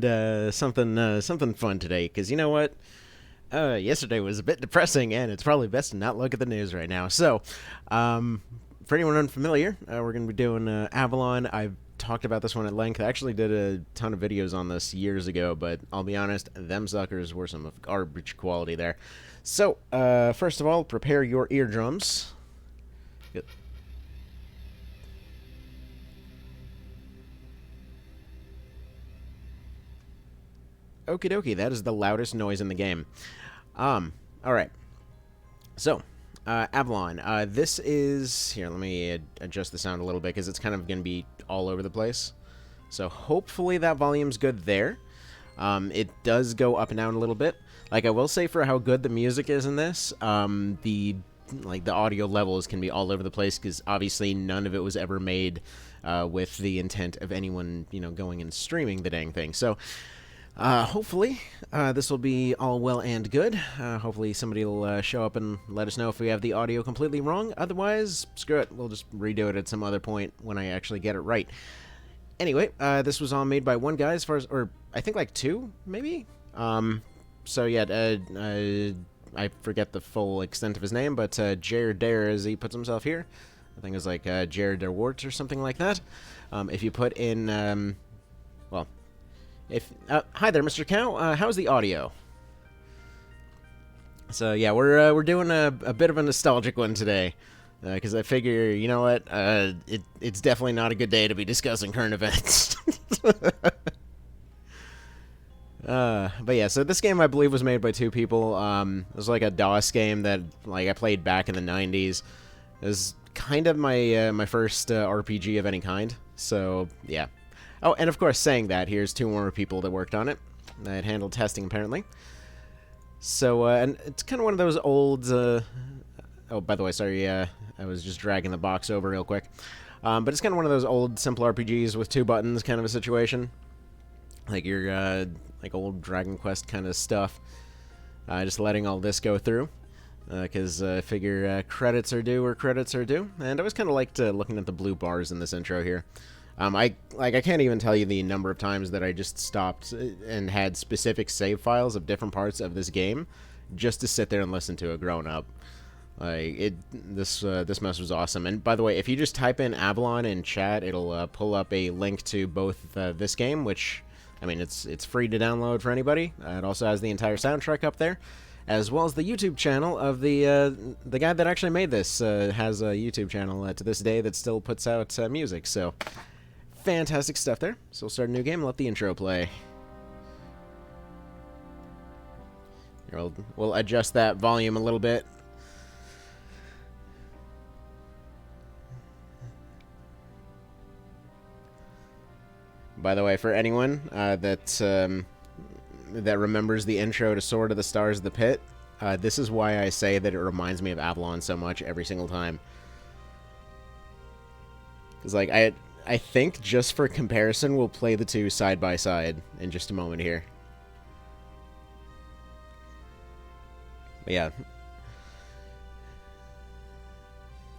and something fun today, because you know what? Yesterday was a bit depressing, and it's probably best to not look at the news right now. So, for anyone unfamiliar, we're going to be doing Avalon. I've talked about this one at length. I actually did a ton of videos on this years ago, but I'll be honest, them suckers were some of garbage quality there. So, first of all, prepare your eardrums. Good. Okie dokie, that is the loudest noise in the game. Alright. So, Avalon. This is... Here, let me adjust the sound a little bit, because it's kind of going to be all over the place. So, hopefully that volume's good there. It does go up and down a little bit. Like, I will say for how good the music is in this, the audio levels can be all over the place, because obviously none of it was ever made with the intent of anyone, going and streaming the dang thing. So... hopefully, this will be all well and good. Hopefully somebody will show up and let us know if we have the audio completely wrong. Otherwise, screw it. We'll just redo it at some other point when I actually get it right. Anyway, this was all made by one guy, as far as, or I think like two, maybe? So yeah, I forget the full extent of his name, but Jared Dare, as he puts himself here. I think it's like Jared Derwart or something like that. If you put in, well... hi there, Mr. Cow. How's the audio? So yeah, we're doing a bit of a nostalgic one today, because I figure, you know what, it's definitely not a good day to be discussing current events. But yeah, so this game I believe was made by two people. It was like a DOS game that I played back in the 90s. It was kind of my my first RPG of any kind. So yeah. Oh, and of course, saying that, here's two more people that worked on it, that handled testing, apparently. So, and it's kind of one of those old, oh, by the way, sorry, I was just dragging the box over real quick. But it's kind of one of those old, simple RPGs with two buttons kind of a situation. Like your, like old Dragon Quest kind of stuff. Just letting all this go through. Because I figure credits are due where credits are due. And I always kind of liked looking at the blue bars in this intro here. I can't even tell you the number of times that I just stopped and had specific save files of different parts of this game just to sit there and listen to it growing up. This mess was awesome. And by the way, if you just type in Avalon in chat, it'll pull up a link to both this game, which, I mean, it's free to download for anybody. It also has the entire soundtrack up there, as well as the YouTube channel of the guy that actually made this. Has a YouTube channel to this day that still puts out music. So. Fantastic stuff there. So we'll start a new game and let the intro play. Here, we'll adjust that volume a little bit. By the way, for anyone that remembers the intro to Sword of the Stars of the Pit, this is why I say that it reminds me of Avalon so much every single time. Because, I think, just for comparison, we'll play the two side by side in just a moment here. But yeah.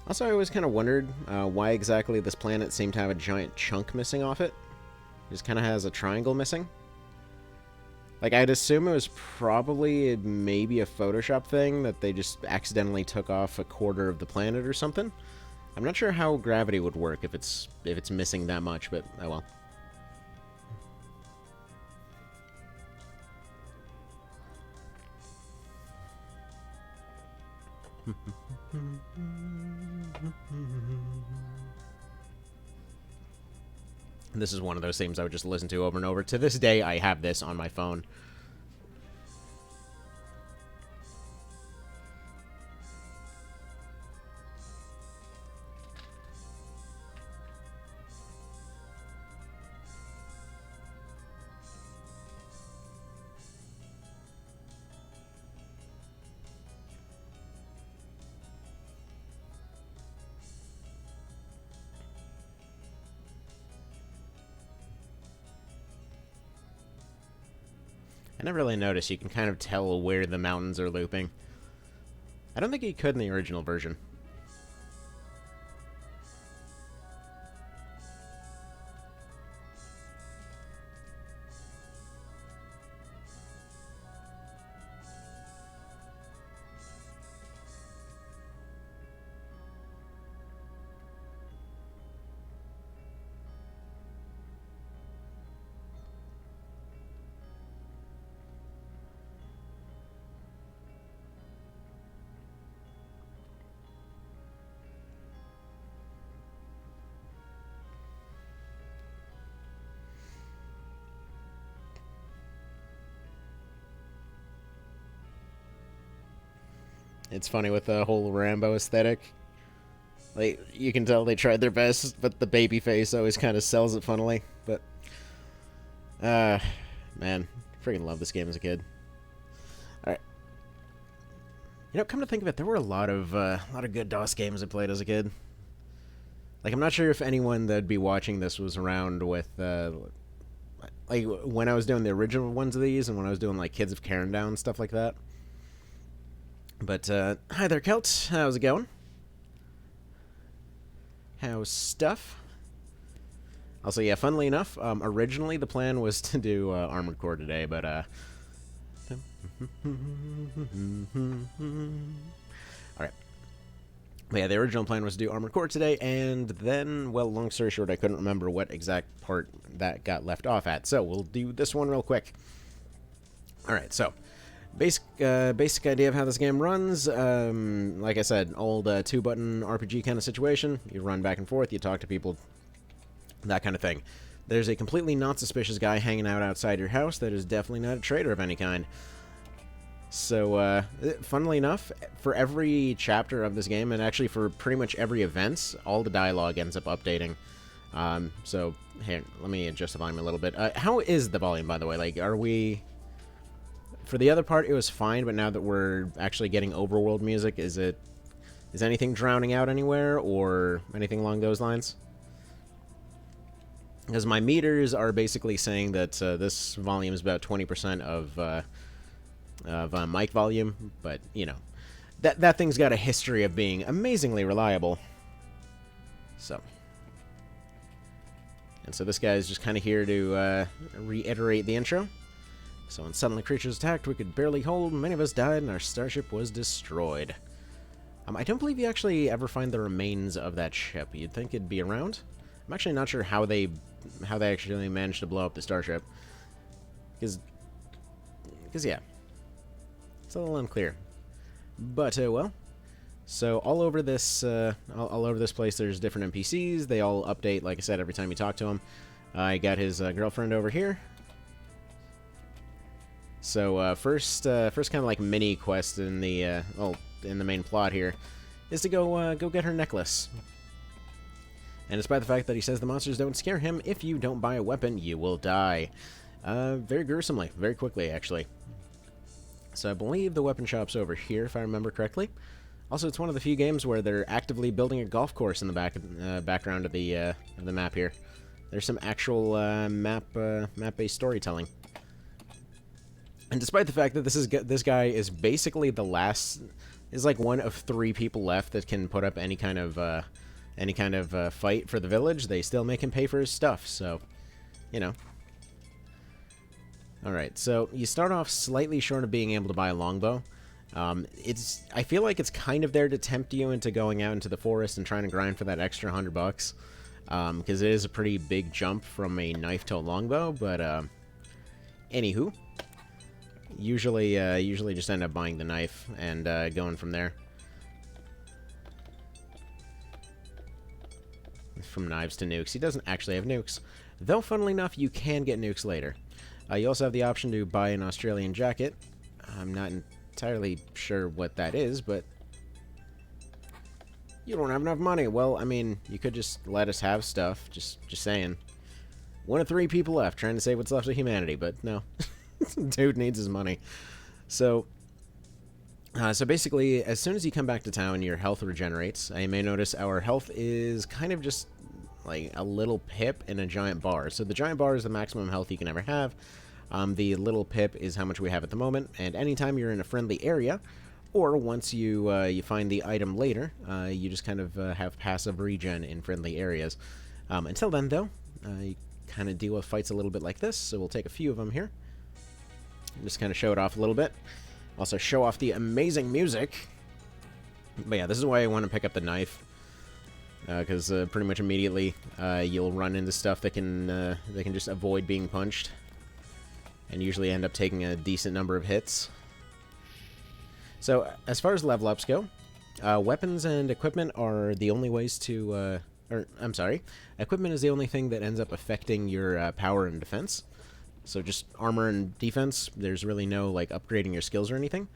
Also, I always kind of wondered why exactly this planet seemed to have a giant chunk missing off it. It just kind of has a triangle missing. I'd assume it was probably maybe a Photoshop thing that they just accidentally took off a quarter of the planet or something. I'm not sure how gravity would work if it's missing that much, but oh well. This is one of those themes I would just listen to over and over. To this day, I have this on my phone. I never really noticed. You can kind of tell where the mountains are looping. I don't think you could in the original version. It's funny with the whole Rambo aesthetic. Like, you can tell they tried their best, but the baby face always kind of sells it funnily. But, man, freaking love this game as a kid. Alright. You know, come to think of it, there were a lot of good DOS games I played as a kid. Like, I'm not sure if anyone that'd be watching this was around with, like, when I was doing the original ones of these, and when I was doing, like, Kids of Cairndown and stuff like that. But, hi there, Kelt. How's it going? How's stuff? Also, yeah, funnily enough, originally the plan was to do Armored Core today, but, Alright. But yeah, the original plan was to do Armored Core today, and then, well, long story short, I couldn't remember what exact part that got left off at, so we'll do this one real quick. Alright, so, basic idea of how this game runs. Like I said, old two-button RPG kind of situation. You run back and forth, you talk to people, that kind of thing. There's a completely not suspicious guy hanging out outside your house that is definitely not a traitor of any kind. So, funnily enough, for every chapter of this game, and actually for pretty much every event, all the dialogue ends up updating. So, here, let me adjust the volume a little bit. How is the volume, by the way? Like, are we... For the other part, it was fine, but now that we're actually getting overworld music, is anything drowning out anywhere, or anything along those lines? Because my meters are basically saying that this volume is about 20% of mic volume, but, you know, that thing's got a history of being amazingly reliable. So. And so this guy's just kind of here to reiterate the intro. So when suddenly creatures attacked, we could barely hold, many of us died, and our starship was destroyed. I don't believe you actually ever find the remains of that ship. You'd think it'd be around? I'm actually not sure how they actually managed to blow up the starship. Because yeah. It's a little unclear. But, well. So all over this place there's different NPCs. They all update, like I said, every time you talk to them. I got his girlfriend over here. So, first kind of like mini quest in the, in the main plot here, is to go get her necklace. And despite the fact that he says the monsters don't scare him, if you don't buy a weapon, you will die. Very gruesomely, very quickly, actually. So I believe the weapon shop's over here, if I remember correctly. Also, it's one of the few games where they're actively building a golf course in the background of the map here. There's some actual map-based storytelling. And despite the fact that this guy is basically the last, is like one of 3 people left that can put up any kind of fight for the village, they still make him pay for his stuff. So, you know. All right, so you start off slightly short of being able to buy a longbow. I feel like it's kind of there to tempt you into going out into the forest and trying to grind for that extra $100, because it is a pretty big jump from a knife to a longbow. But anywho. Usually just end up buying the knife and going from there. From knives to nukes. He doesn't actually have nukes. Though, funnily enough, you can get nukes later. You also have the option to buy an Australian jacket. I'm not entirely sure what that is, but... You don't have enough money. Well, I mean, you could just let us have stuff. Just saying. One of 3 people left, trying to save what's left of humanity, but no. Dude needs his money. So basically, as soon as you come back to town, your health regenerates. You may notice our health is kind of just like a little pip in a giant bar. So the giant bar is the maximum health you can ever have. The little pip is how much we have at the moment. And anytime you're in a friendly area, or once you find the item later, you just kind of have passive regen in friendly areas. Until then, though, you kind of deal with fights a little bit like this. So we'll take a few of them here. Just kind of show it off a little bit. Also show off the amazing music. But yeah, this is why I want to pick up the knife. Because pretty much immediately you'll run into stuff that can just avoid being punched. And usually end up taking a decent number of hits. So, as far as level ups go, weapons and equipment are the only ways to... I'm sorry. Equipment is the only thing that ends up affecting your power and defense. So just armor and defense, there's really no, like, upgrading your skills or anything.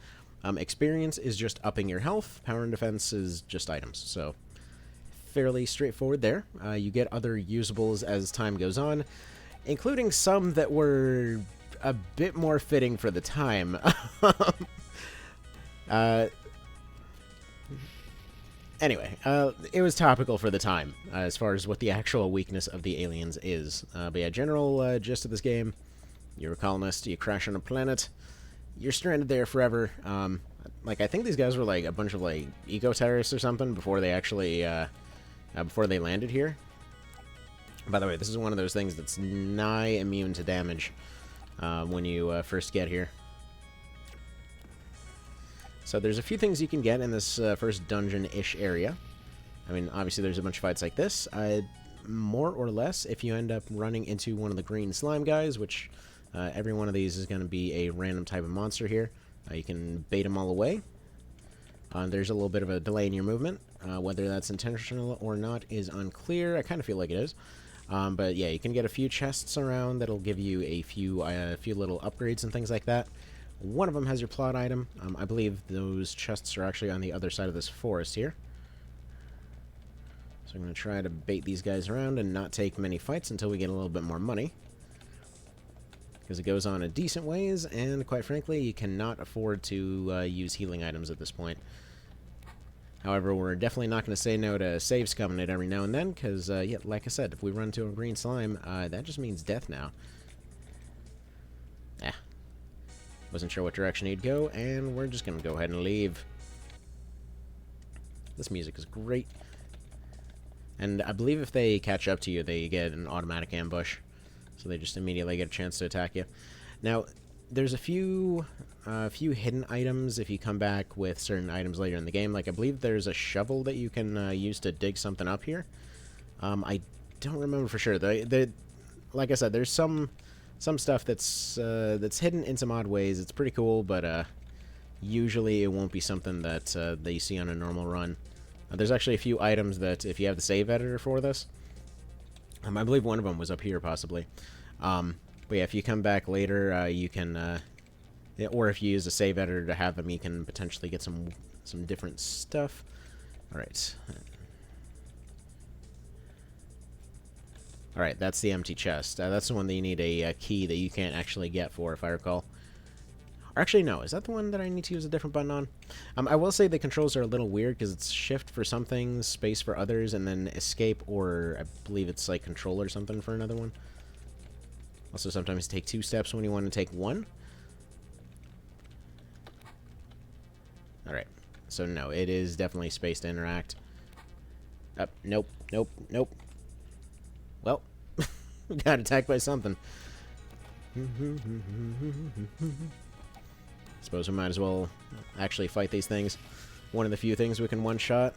Experience is just upping your health. Power and defense is just items. So fairly straightforward there. You get other usables as time goes on, including some that were a bit more fitting for the time. Anyway, it was topical for the time, as far as what the actual weakness of the aliens is. But yeah, general gist of this game, you're a colonist, you crash on a planet, you're stranded there forever. Like, I think these guys were, like, a bunch of, like, eco-terrorists or something before they actually, before they landed here. By the way, this is one of those things that's nigh immune to damage when you first get here. So there's a few things you can get in this first dungeon-ish area. I mean, obviously there's a bunch of fights like this. More or less, if you end up running into one of the green slime guys, which every one of these is going to be a random type of monster here, you can bait them all away. There's a little bit of a delay in your movement. Whether that's intentional or not is unclear. I kind of feel like it is. But yeah, you can get a few chests around that'll give you a few little upgrades and things like that. One of them has your plot item. I believe those chests are actually on the other side of this forest here. So I'm going to try to bait these guys around and not take many fights until we get a little bit more money. Because it goes on in decent ways, and quite frankly, you cannot afford to use healing items at this point. However, we're definitely not going to say no to save scumming it every now and then, because, yeah, like I said, if we run into a green slime, that just means death now. Wasn't sure what direction he'd go, and we're just going to go ahead and leave. This music is great. And I believe if they catch up to you, they get an automatic ambush. So they just immediately get a chance to attack you. Now, there's a few hidden items if you come back with certain items later in the game. Like, I believe there's a shovel that you can use to dig something up here. I don't remember for sure. Like I said, there's some stuff that's hidden in some odd ways. It's pretty cool, but usually it won't be something that you see on a normal run. There's actually a few items that, if you have the save editor for this, I believe one of them was up here, possibly. But yeah, if you come back later, you can, or if you use a save editor to have them, you can potentially get some different stuff. All right. Alright, that's the empty chest. That's the one that you need a key that you can't actually get for, if I recall. Or actually, no. Is that the one that I need to use a different button on? I will say the controls are a little weird, because it's shift for some things, space for others, and then escape, or I believe it's like control or something for another one. Also, sometimes take 2 steps when you want to take 1. Alright. So, no, it is definitely space to interact. Nope, nope, nope. Well, got attacked by something. Suppose we might as well actually fight these things. One of the few things we can one-shot.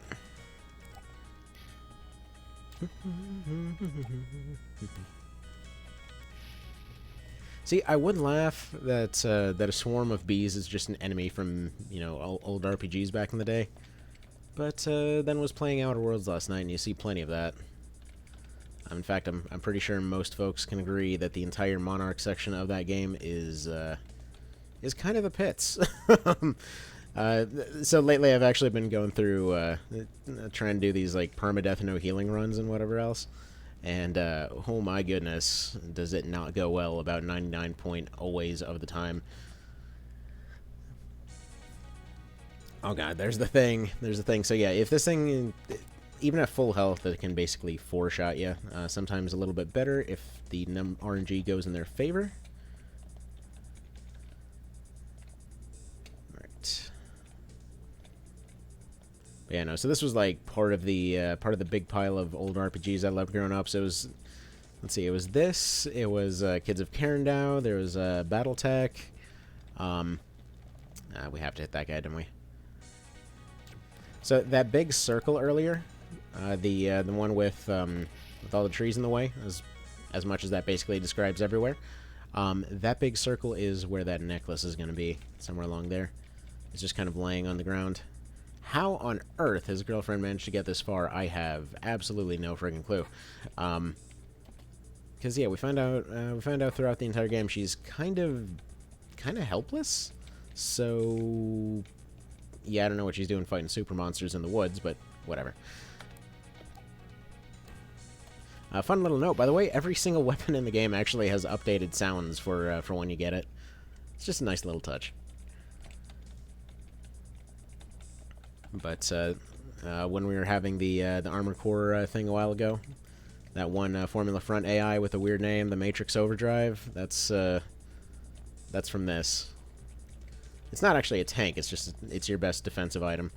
See, I would laugh that that a swarm of bees is just an enemy from, you know, old RPGs back in the day. But then was playing Outer Worlds last night, and you see plenty of that. In fact, I'm pretty sure most folks can agree that the entire Monarch section of that game is kind of the pits. So lately, I've actually been going through trying to do these like permadeath no healing runs and whatever else, and oh my goodness, does it not go well about 99 point always of the time. Oh god, there's the thing. There's the thing. So yeah, if this thing, even at full health, it can basically 4-shot you. Sometimes a little bit better if the RNG goes in their favor. Alright. Yeah, no, so this was like part of the big pile of old RPGs I loved growing up. So it was, let's see, it was this, it was Kids of Carindau, there was Battletech. We have to hit that guy, don't we? So that big circle earlier, the one with all the trees in the way, as much as that basically describes everywhere. That big circle is where that necklace is going to be, somewhere along there. It's just kind of laying on the ground. How on earth his girlfriend managed to get this far, I have absolutely no friggin' clue. Because yeah, we found out throughout the entire game she's kind of helpless. So yeah, I don't know what she's doing fighting super monsters in the woods, but whatever. Fun little note, by the way, every single weapon in the game actually has updated sounds for when you get it. It's just a nice little touch. But when we were having the Armored Core thing a while ago, that one Formula Front AI with a weird name, the Matrix Overdrive, that's from this. It's not actually a tank, it's your best defensive item.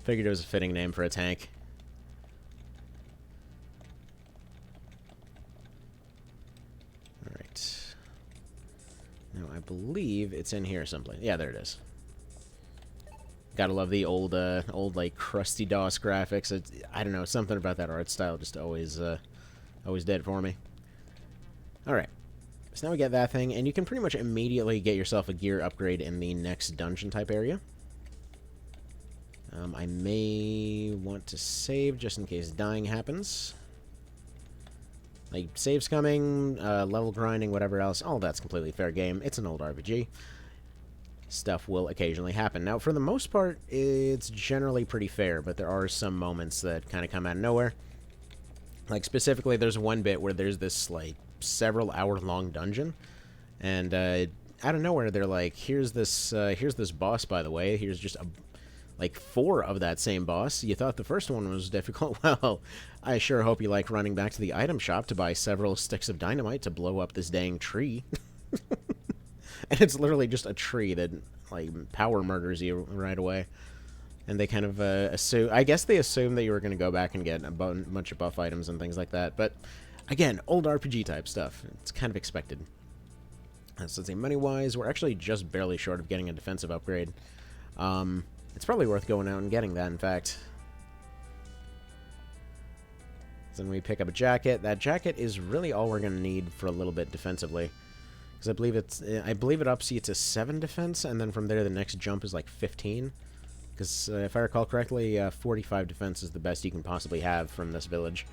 Figured it was a fitting name for a tank. Alright. Now, I believe it's in here someplace. Yeah, there it is. Gotta love the old, like, crusty DOS graphics. I don't know, something about that art style just always did for me. Alright. So now we get that thing, and you can pretty much immediately get yourself a gear upgrade in the next dungeon-type area. I may want to save just in case dying happens. Like, saves coming, level grinding, whatever else, all that's completely fair game. It's an old RPG. Stuff will occasionally happen. Now, for the most part, it's generally pretty fair, but there are some moments that kind of come out of nowhere. Like, specifically, there's one bit where there's this, like, several hour-long dungeon, and out of nowhere, they're like, here's this boss, by the way. Here's just, like, 4 of that same boss. You thought the first one was difficult? Well, I sure hope you like running back to the item shop to buy several sticks of dynamite to blow up this dang tree. And it's literally just a tree that, like, power murders you right away. And they kind of assume... I guess they assume that you were going to go back and get a bunch of buff items and things like that. But, again, old RPG-type stuff. It's kind of expected. So let's say money-wise, we're actually just barely short of getting a defensive upgrade. It's probably worth going out and getting that, in fact. Then we pick up a jacket. That jacket is really all we're going to need for a little bit defensively. Because I believe it ups you to 7 defense, and then from there the next jump is like 15. Because if I recall correctly, 45 defense is the best you can possibly have from this village.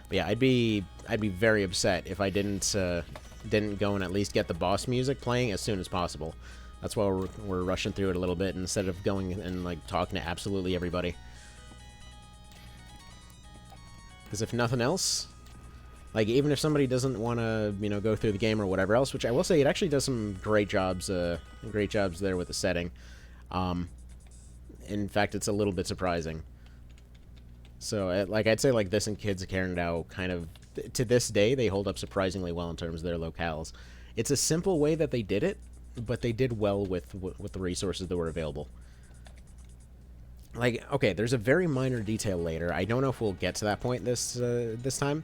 But yeah, I'd be very upset if I didn't go and at least get the boss music playing as soon as possible. That's why we're rushing through it a little bit instead of going and like talking to absolutely everybody. Because if nothing else, like even if somebody doesn't want to, you know, go through the game or whatever else, which I will say it actually does some great jobs there with the setting. In fact, it's a little bit surprising. So, like, I'd say, like, this and Kids of Karen now kind of, to this day, they hold up surprisingly well in terms of their locales. It's a simple way that they did it, but they did well with the resources that were available. Like, okay, there's a very minor detail later. I don't know if we'll get to that point this time,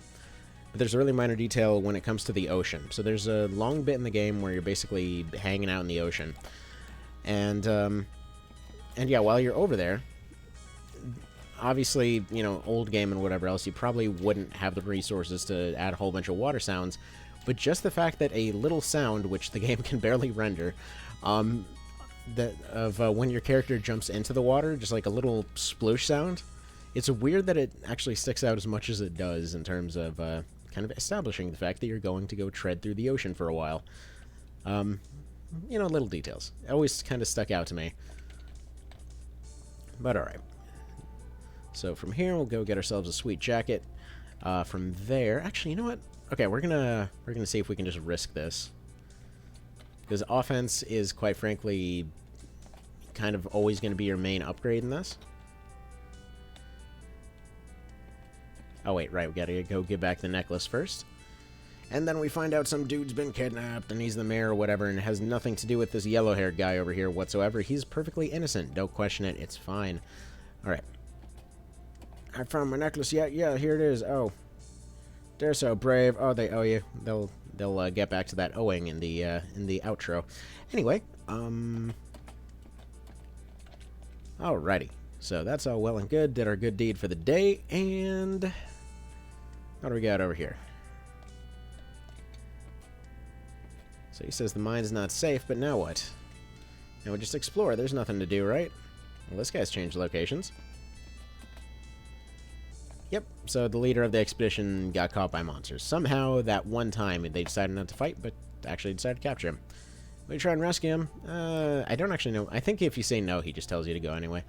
but there's a really minor detail when it comes to the ocean. So there's a long bit in the game where you're basically hanging out in the ocean. And yeah, while you're over there, obviously, you know, old game and whatever else, you probably wouldn't have the resources to add a whole bunch of water sounds, but just the fact that a little sound, which the game can barely render, when your character jumps into the water, just like a little sploosh sound, it's weird that it actually sticks out as much as it does in terms of kind of establishing the fact that you're going to go tread through the ocean for a while. You know, little details. It always kind of stuck out to me. But alright. So from here, we'll go get ourselves a sweet jacket. From there, actually, you know what? Okay, we're gonna see if we can just risk this, because offense is, quite frankly, kind of always going to be your main upgrade in this. Oh wait, right, we gotta go get back the necklace first, and then we find out some dude's been kidnapped and he's the mayor or whatever, and it has nothing to do with this yellow-haired guy over here whatsoever. He's perfectly innocent. Don't question it. It's fine. All right. I found my necklace yet? Yeah, here it is. Oh, they're so brave. Oh, they owe you. They'll get back to that owing in the outro. Anyway, alrighty. So that's all well and good. Did our good deed for the day, and what do we got over here? So he says the mine's not safe, but now what? Now we just explore. There's nothing to do, right? Well, this guy's changed locations. Yep, so the leader of the expedition got caught by monsters. Somehow, that one time, they decided not to fight, but actually decided to capture him. We try and rescue him. I don't actually know. I think if you say no, he just tells you to go anyway.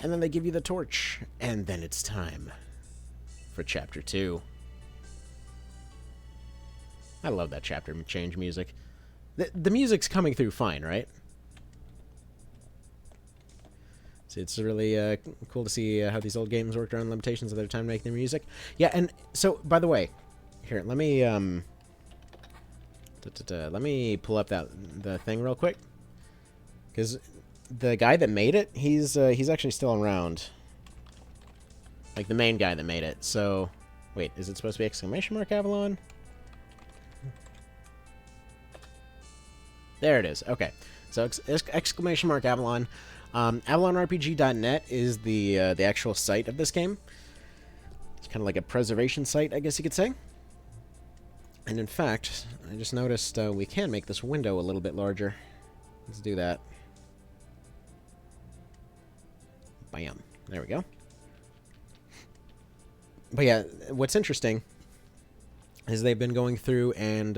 And then they give you the torch. And then it's time for Chapter 2. I love that chapter change music. The music's coming through fine, right? So it's really cool to see how these old games worked around limitations of their time to make their music. Yeah, and so, by the way, here, let me let me pull up the thing real quick. Because the guy that made it, he's actually still around. Like, the main guy that made it. So, wait, is it supposed to be exclamation mark Avalon? There it is. Okay. So, exclamation mark Avalon. AvalonRPG.net is the actual site of this game. It's kind of like a preservation site, I guess you could say. And in fact, I just noticed we can make this window a little bit larger. Let's do that. Bam. There we go. But yeah, what's interesting is they've been going through and,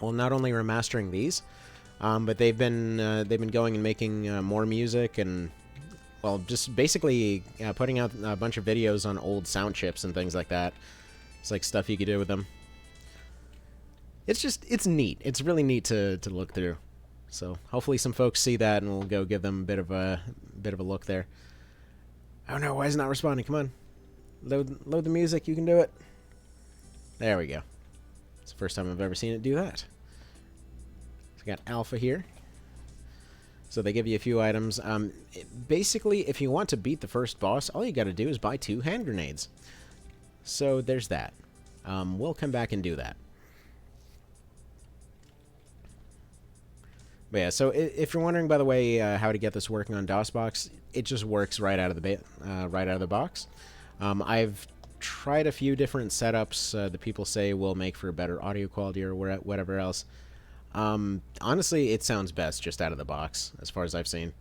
well, not only remastering these, but they've been going and making more music and, well, just basically putting out a bunch of videos on old sound chips and things like that. It's like stuff you could do with them. It's neat. It's really neat to look through. So hopefully some folks see that and we'll go give them a bit of a look there. Oh no, why is it not responding? Come on. Load the music, you can do it. There we go. It's the first time I've ever seen it do that. So we got Alpha here. So they give you a few items. Basically, if you want to beat the first boss, all you got to do is buy 2 hand grenades. So there's that. We'll come back and do that. But yeah, so if you're wondering, by the way, how to get this working on DOSBox, it just works right out of the box. I've tried a few different setups that people say will make for better audio quality or whatever else. Honestly, it sounds best just out of the box, as far as I've seen.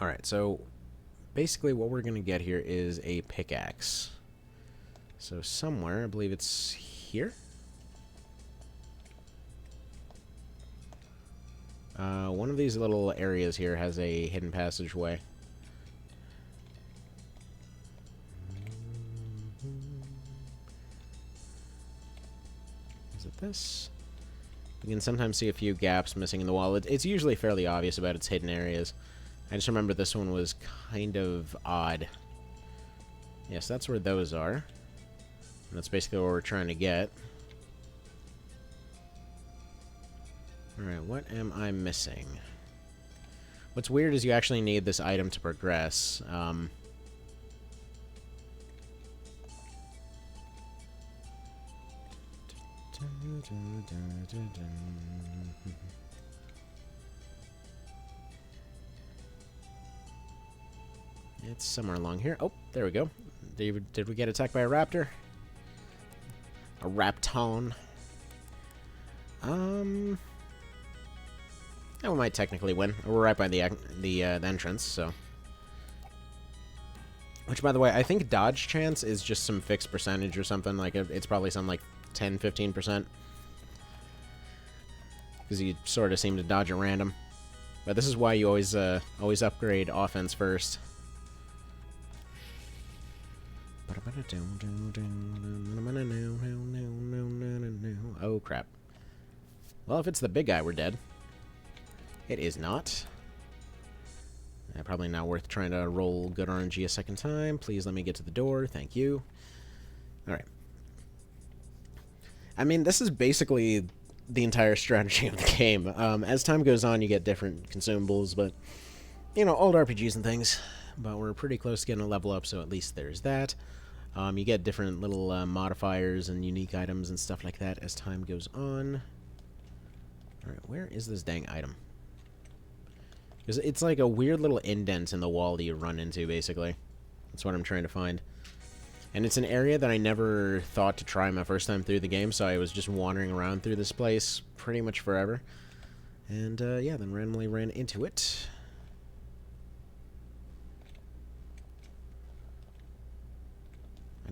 Alright, so basically what we're going to get here is a pickaxe. So somewhere, I believe it's here? One of these little areas here has a hidden passageway. Is it this? You can sometimes see a few gaps missing in the wall. It's usually fairly obvious about its hidden areas. I just remember this one was kind of odd. Yes, that's where those are. And that's basically what we're trying to get. Alright, what am I missing? What's weird is you actually need this item to progress. It's somewhere along here. Oh, there we go. Did we get attacked by a raptor? A rapton? Yeah, we might technically win. We're right by the entrance, so. Which, by the way, I think dodge chance is just some fixed percentage or something. Like, it's probably some, like, 10-15%. Because you sort of seem to dodge at random. But this is why you always upgrade offense first. Oh, crap. Well, if it's the big guy, we're dead. It is not. Probably not worth trying to roll good RNG a second time. Please let me get to the door. Thank you. Alright. I mean, this is basically the entire strategy of the game. As time goes on, you get different consumables, but, you know, old RPGs and things. But we're pretty close to getting a level up, so at least there's that. You get different little modifiers and unique items and stuff like that as time goes on. Alright, where is this dang item? Because it's like a weird little indent in the wall that you run into, basically. That's what I'm trying to find. And it's an area that I never thought to try my first time through the game, so I was just wandering around through this place pretty much forever. And, yeah, then randomly ran into it.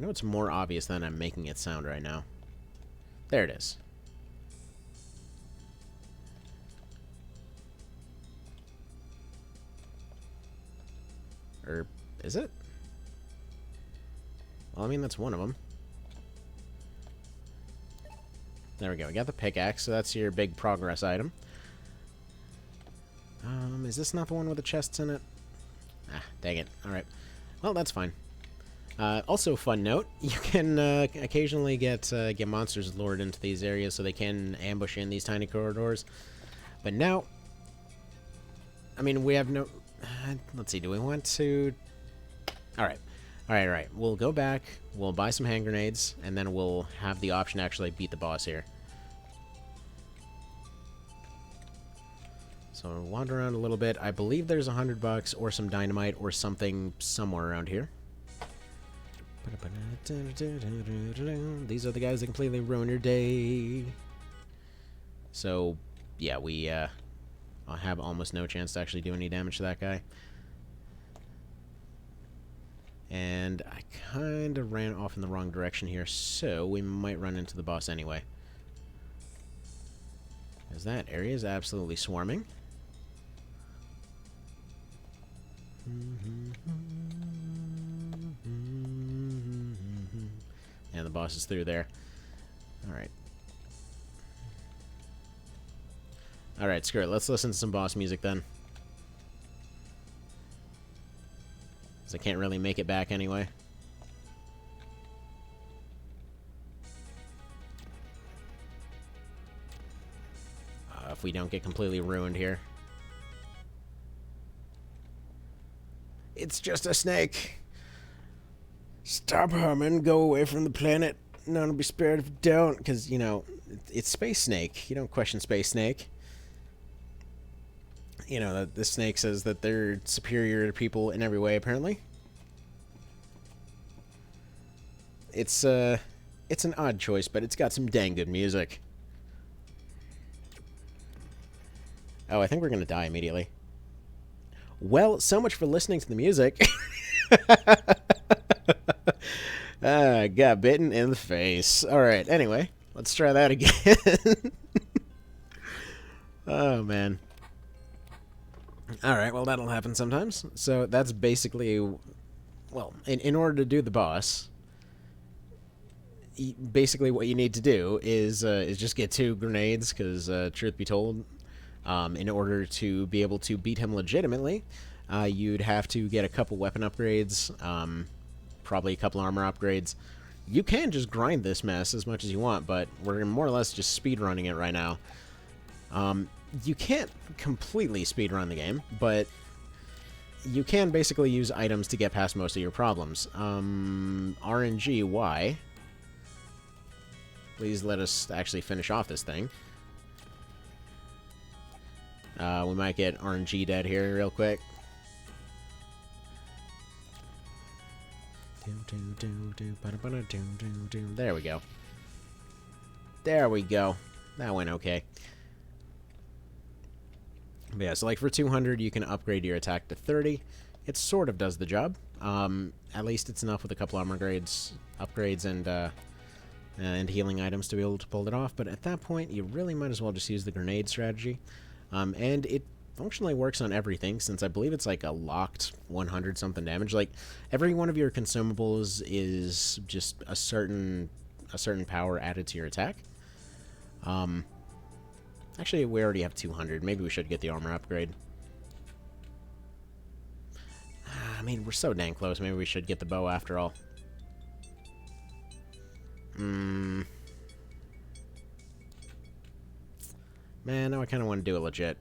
know it's more obvious than I'm making it sound right now. There it is. Or is it? Well, I mean, that's one of them. There we go. We got the pickaxe, so that's your big progress item. Is this not the one with the chests in it? Ah, dang it. Alright. Well, that's fine. Also, fun note, you can occasionally get monsters lured into these areas so they can ambush in these tiny corridors. But now, I mean, we have no... let's see, do we want to... Alright. Alright. We'll go back, we'll buy some hand grenades, and then we'll have the option to actually beat the boss here. So we'll wander around a little bit. I believe there's $100 or some dynamite or something somewhere around here. These are the guys that completely ruin your day. So, yeah, we I'll have almost no chance to actually do any damage to that guy. And I kind of ran off in the wrong direction here, so we might run into the boss anyway. Because that area is absolutely swarming. And the boss is through there. Alright. Alright, screw it. Let's listen to some boss music then. Because I can't really make it back anyway. If we don't get completely ruined here. It's just a snake. Stop humming, go away from the planet. None will be spared if you don't. Because, you know, it's Space Snake. You don't question Space Snake. You know, the snake says that they're superior to people in every way, apparently. It's an odd choice, but it's got some dang good music. Oh, I think we're going to die immediately. Well, so much for listening to the music. Got bitten in the face. Alright, anyway, let's try that again. Oh, man. Alright, well, that'll happen sometimes. So that's basically... Well, in order to do the boss... Basically what you need to do is just get 2 grenades, because, truth be told... in order to be able to beat him legitimately, you'd have to get a couple weapon upgrades, probably a couple armor upgrades. You can just grind this mess as much as you want, but we're more or less just speedrunning it right now. You can't completely speedrun the game, but you can basically use items to get past most of your problems. RNG, why? Please let us actually finish off this thing. We might get RNG dead here real quick. There we go. There we go. That went okay. But yeah, so like for 200, you can upgrade your attack to 30. It sort of does the job. At least it's enough with a couple armor upgrades, and healing items to be able to pull it off. But at that point, you really might as well just use the grenade strategy. And it functionally works on everything, since I believe it's like a locked 100 something damage. Like every one of your consumables is just a certain power added to your attack. Actually, we already have 200. Maybe we should get the armor upgrade. I mean, we're so dang close. Maybe we should get the bow after all. Man, now I kind of want to do it legit.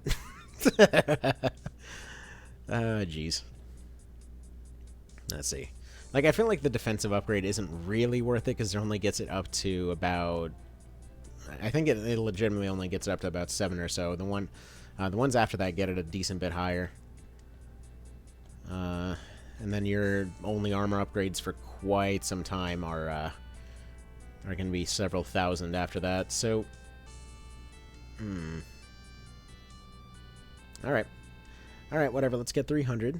Jeez. Let's see. Like, I feel like the defensive upgrade isn't really worth it, because it only gets it up to about... I think it legitimately only gets it up to about 7 or so. The ones after that get it a decent bit higher. And then your only armor upgrades for quite some time are going to be several thousand after that. So... Alright. Alright, whatever. Let's get 300.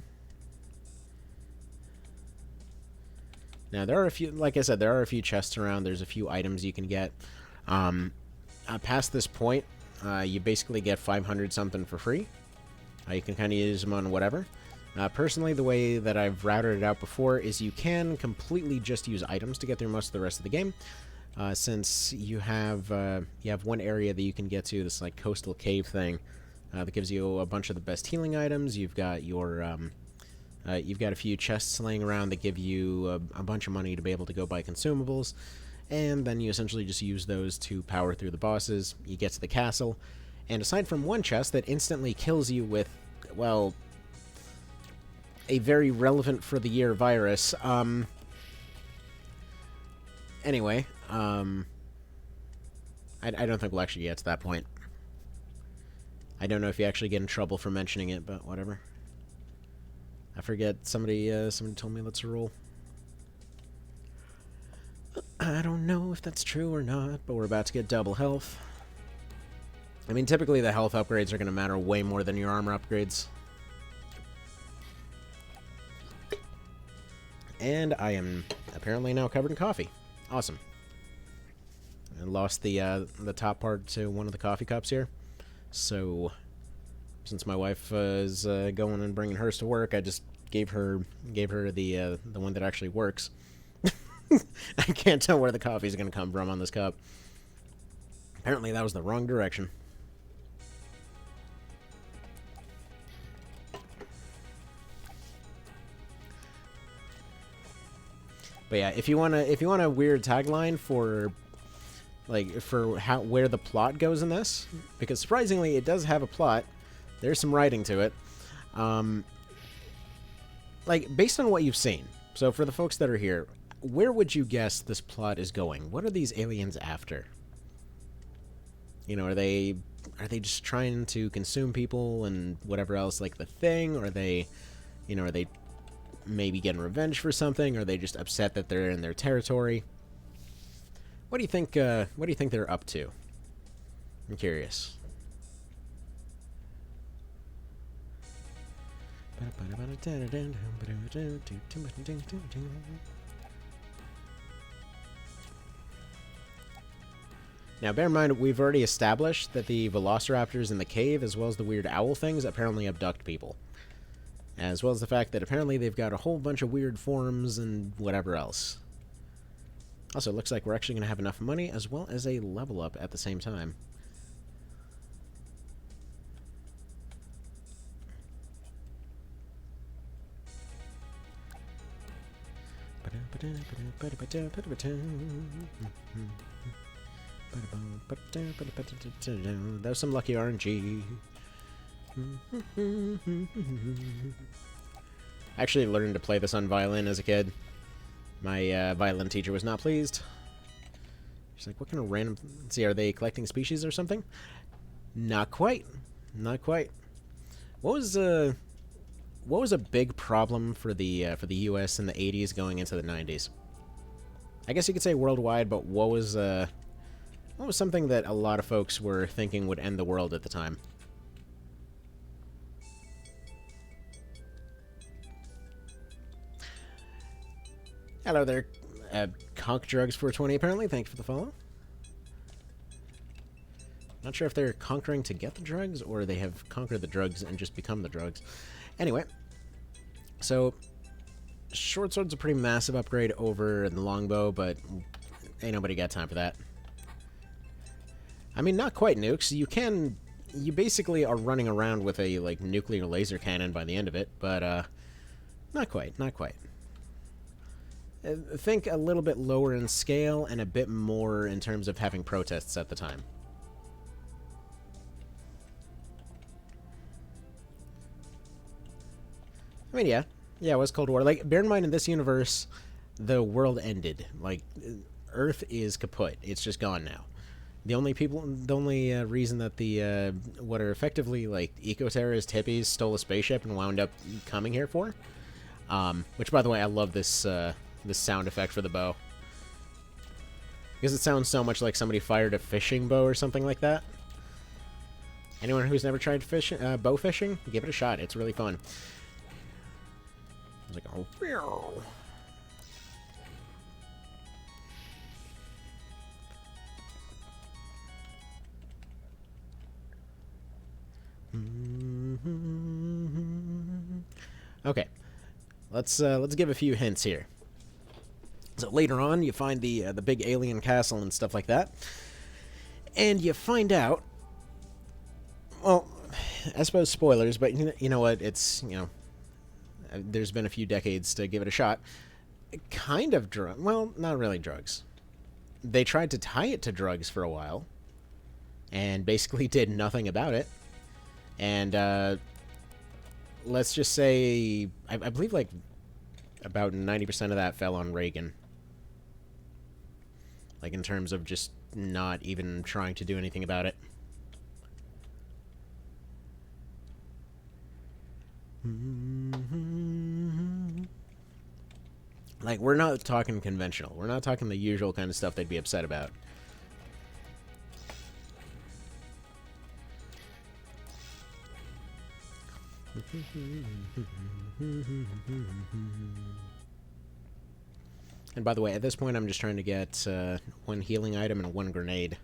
Now, there are a few, like I said, there are a few chests around. There's a few items you can get. Past this point, you basically get 500 something for free. You can kind of use them on whatever. Personally, the way that I've routed it out before is you can completely just use items to get through most of the rest of the game. Since you have one area that you can get to, this like coastal cave thing that gives you a bunch of the best healing items. You've got your you've got a few chests laying around that give you a bunch of money to be able to go buy consumables, and then you essentially just use those to power through the bosses. You get to the castle, and aside from one chest that instantly kills you with, well, a very relevant for the year virus. Anyway, I don't think we'll actually get to that point. I don't know if you actually get in trouble for mentioning it, but whatever. I forget. Somebody told me that's a rule. I don't know if that's true or not, but we're about to get double health. I mean, typically the health upgrades are going to matter way more than your armor upgrades. And I am apparently now covered in coffee. Awesome. I lost the top part to one of the coffee cups here. So, since my wife is going and bringing hers to work, I just gave her the one that actually works. I can't tell where the coffee is going to come from on this cup. Apparently that was the wrong direction. But yeah, if you want a weird tagline for where the plot goes in this, because surprisingly it does have a plot. There's some writing to it. Like, based on what you've seen. So for the folks that are here, where would you guess this plot is going? What are these aliens after? You know, are they just trying to consume people and whatever else, like the Thing? Or are they maybe getting revenge for something? Or are they just upset that they're in their territory? What do you think? What do you think they're up to? I'm curious. Now, bear in mind, we've already established that the velociraptors in the cave, as well as the weird owl things, apparently abduct people. As well as the fact that apparently they've got a whole bunch of weird forms and whatever else. Also, it looks like we're actually going to have enough money as well as a level up at the same time. That was some lucky RNG. I actually learned to play this on violin as a kid. My violin teacher was not pleased. She's like, what kind of random... Let's see, are they collecting species or something? Not quite. Not quite. What was a big problem for the U.S. in the 80s going into the 90s? I guess you could say worldwide, but what was something that a lot of folks were thinking would end the world at the time? Hello there, Conk Drugs 420 apparently. Thank you for the follow. Not sure if they're conquering to get the drugs, or they have conquered the drugs and just become the drugs. Anyway, so short sword's a pretty massive upgrade over the longbow, but ain't nobody got time for that. I mean, not quite nukes. You basically are running around with a like nuclear laser cannon by the end of it, but not quite, not quite. Think a little bit lower in scale and a bit more in terms of having protests at the time. I mean, yeah, it was Cold War. Like, bear in mind, in this universe, the world ended. Like, Earth is kaput. It's just gone now. The only reason that the what are effectively like eco-terrorist hippies stole a spaceship and wound up coming here for, which, by the way, I love this this sound effect for the bow, because it sounds so much like somebody fired a fishing bow or something like that. Anyone who's never tried bow fishing, give it a shot. It's really fun. It's like, oh, Okay, let's give a few hints here. So later on, you find the big alien castle and stuff like that, and you find out. Well, I suppose spoilers, but you know what? It's there's been a few decades to give it a shot. Kind of drug. Well, not really drugs. They tried to tie it to drugs for a while, and basically did nothing about it. And let's just say, I believe like about 90% of that fell on Reagan. Like in terms of just not even trying to do anything about it. Like, we're not talking conventional. We're not talking the usual kind of stuff they'd be upset about. And by the way, at this point, I'm just trying to get one healing item and one grenade.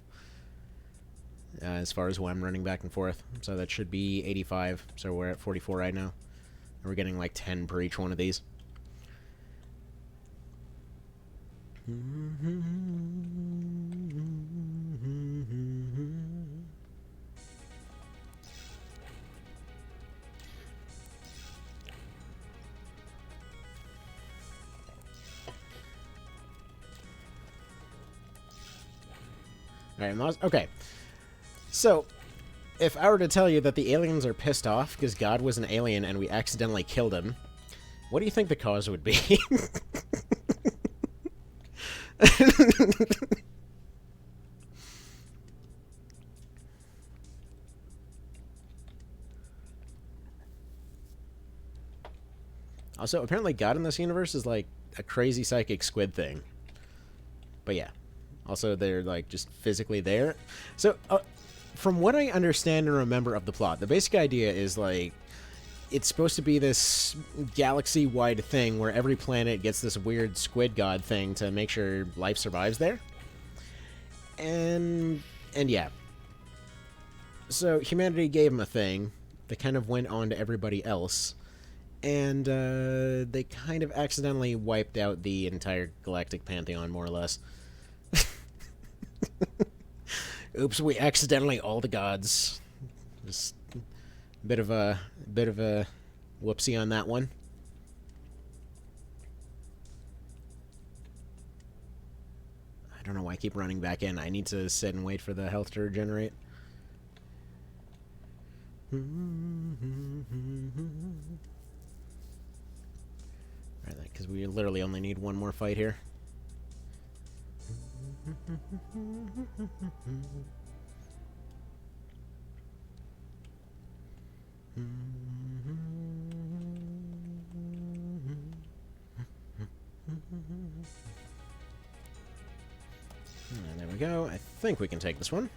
As far as who I'm running back and forth. So that should be 85. So we're at 44 right now. And we're getting like 10 per each one of these. Alright, okay. So, if I were to tell you that the aliens are pissed off because God was an alien and we accidentally killed him, what do you think the cause would be? Also, apparently God in this universe is like a crazy psychic squid thing. But yeah. Also, they're like just physically there. So, from what I understand and remember of the plot, the basic idea is like it's supposed to be this galaxy-wide thing where every planet gets this weird squid god thing to make sure life survives there. And yeah. So humanity gave them a thing that kind of went on to everybody else. And they kind of accidentally wiped out the entire galactic pantheon, more or less. Oops, we accidentally all the gods. Just a bit of a whoopsie on that one. I don't know why I keep running back in. I need to sit and wait for the health to regenerate. Right, because we literally only need one more fight here. There we go. I think we can take this one.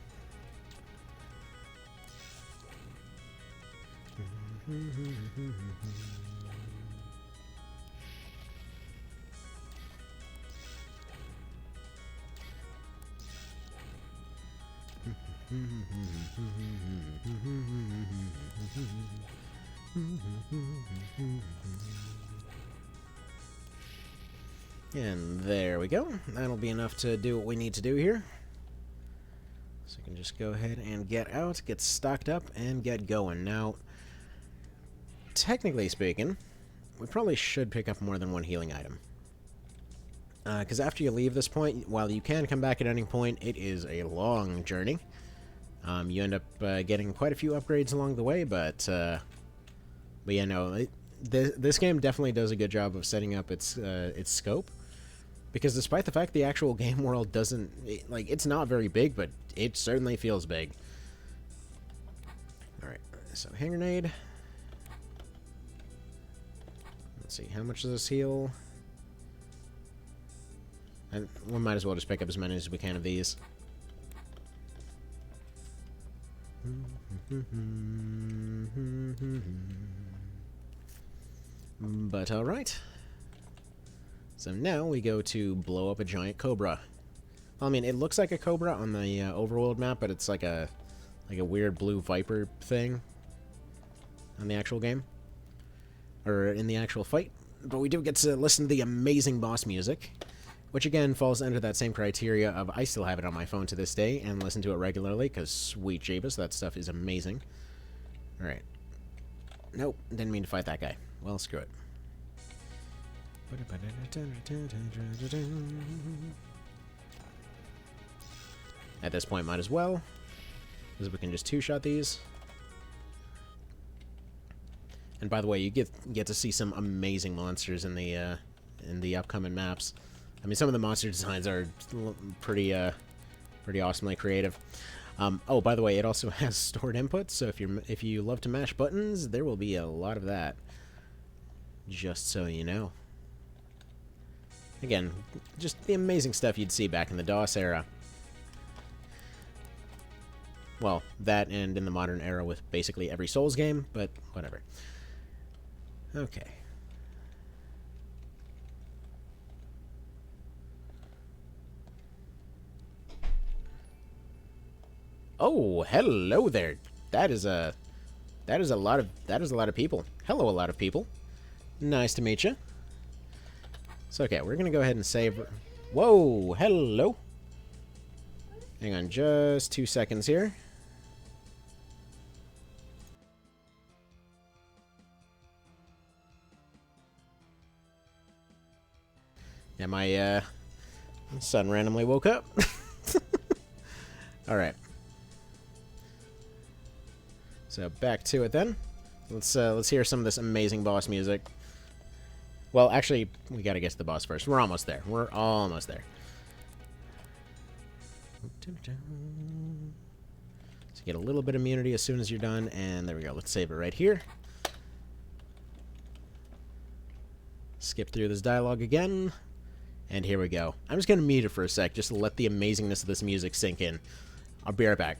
And there we go. That'll be enough to do what we need to do here. So we can just go ahead and get out, get stocked up, and get going. Now, technically speaking, we probably should pick up more than one healing item. Because after you leave this point, while you can come back at any point, it is a long journey. You end up getting quite a few upgrades along the way, but yeah, no, this game definitely does a good job of setting up its scope. Because despite the fact the actual game world doesn't, it's not very big, but it certainly feels big. Alright, so hand grenade. Let's see, how much does this heal? And we might as well just pick up as many as we can of these. But alright. So now we go to blow up a giant cobra. Well, I mean, it looks like a cobra on the overworld map, but it's like a weird blue viper thing. on the actual game, or in the actual fight. But we do get to listen to the amazing boss music, which again falls under that same criteria of I still have it on my phone to this day and listen to it regularly, because sweet Jeebus, that stuff is amazing. Alright. Nope, didn't mean to fight that guy. Well, screw it. At this point, might as well, because we can just two-shot these. And by the way, you get to see some amazing monsters in the upcoming maps. I mean, some of the monster designs are pretty awesomely creative. Oh, by the way, it also has stored inputs, so if you love to mash buttons, there will be a lot of that. Just so you know. Again, just the amazing stuff you'd see back in the DOS era. Well, that and in the modern era with basically every Souls game, but whatever. Okay. Oh, hello there. That is a lot of people. Hello, a lot of people. Nice to meet you. So okay, we're gonna go ahead and save. Whoa, hello. Hang on, just 2 seconds here. Yeah, my son randomly woke up. All right. So back to it then. Let's hear some of this amazing boss music. Well, actually, we gotta get to the boss first. We're almost there. We're almost there. So get a little bit of immunity as soon as you're done, and there we go. Let's save it right here. Skip through this dialogue again, and here we go. I'm just gonna mute it for a sec, just to let the amazingness of this music sink in. I'll be right back.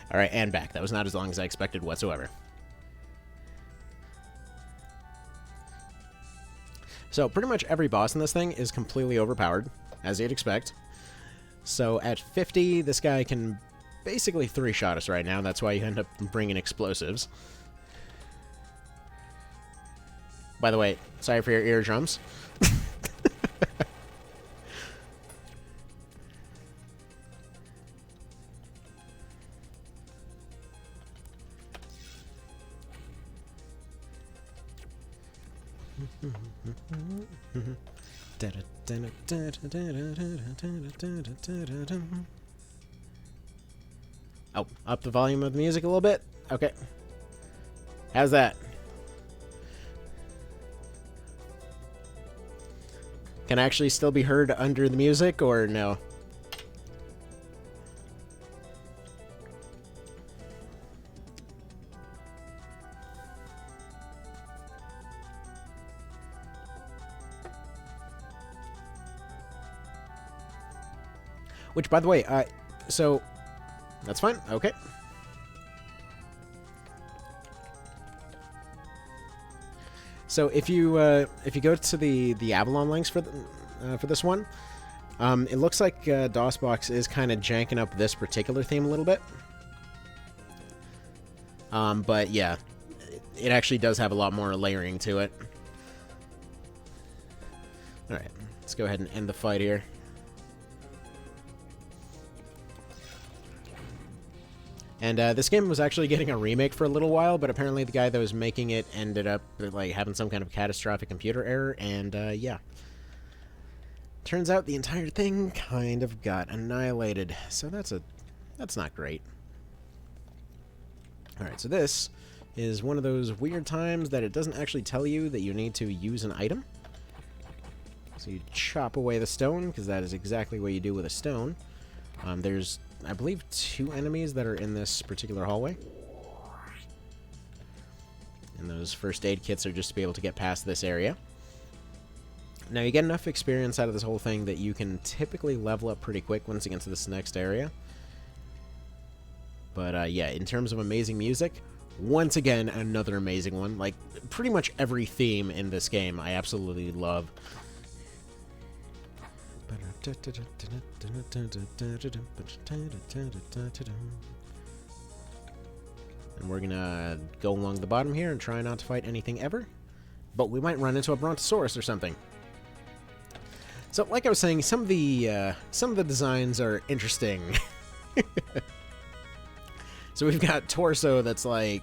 Alright, and back. That was not as long as I expected whatsoever. So, pretty much every boss in this thing is completely overpowered, as you'd expect. So, at 50, this guy can basically three-shot us right now. That's why you end up bringing explosives. By the way, sorry for your eardrums. Oh, up the volume of the music a little bit? Okay. How's that? Can I actually still be heard under the music, or no? Which, by the way, so that's fine. Okay. So if you go to the Avalon links for this one, it looks like DOSBox is kind of janking up this particular theme a little bit. But yeah, it actually does have a lot more layering to it. All right, let's go ahead and end the fight here. And this game was actually getting a remake for a little while, but apparently the guy that was making it ended up like having some kind of catastrophic computer error, and yeah. Turns out the entire thing kind of got annihilated, so that's not great. Alright, so this is one of those weird times that it doesn't actually tell you that you need to use an item. So you chop away the stone, because that is exactly what you do with a stone. There's, I believe, 2 enemies that are in this particular hallway. And those first aid kits are just to be able to get past this area. Now, you get enough experience out of this whole thing that you can typically level up pretty quick once you get to this next area. But, yeah, in terms of amazing music, once again, another amazing one. Like, pretty much every theme in this game I absolutely love. And we're gonna go along the bottom here and try not to fight anything ever. But we might run into a brontosaurus or something. So, like I was saying, some of the designs are interesting. So we've got torso that's like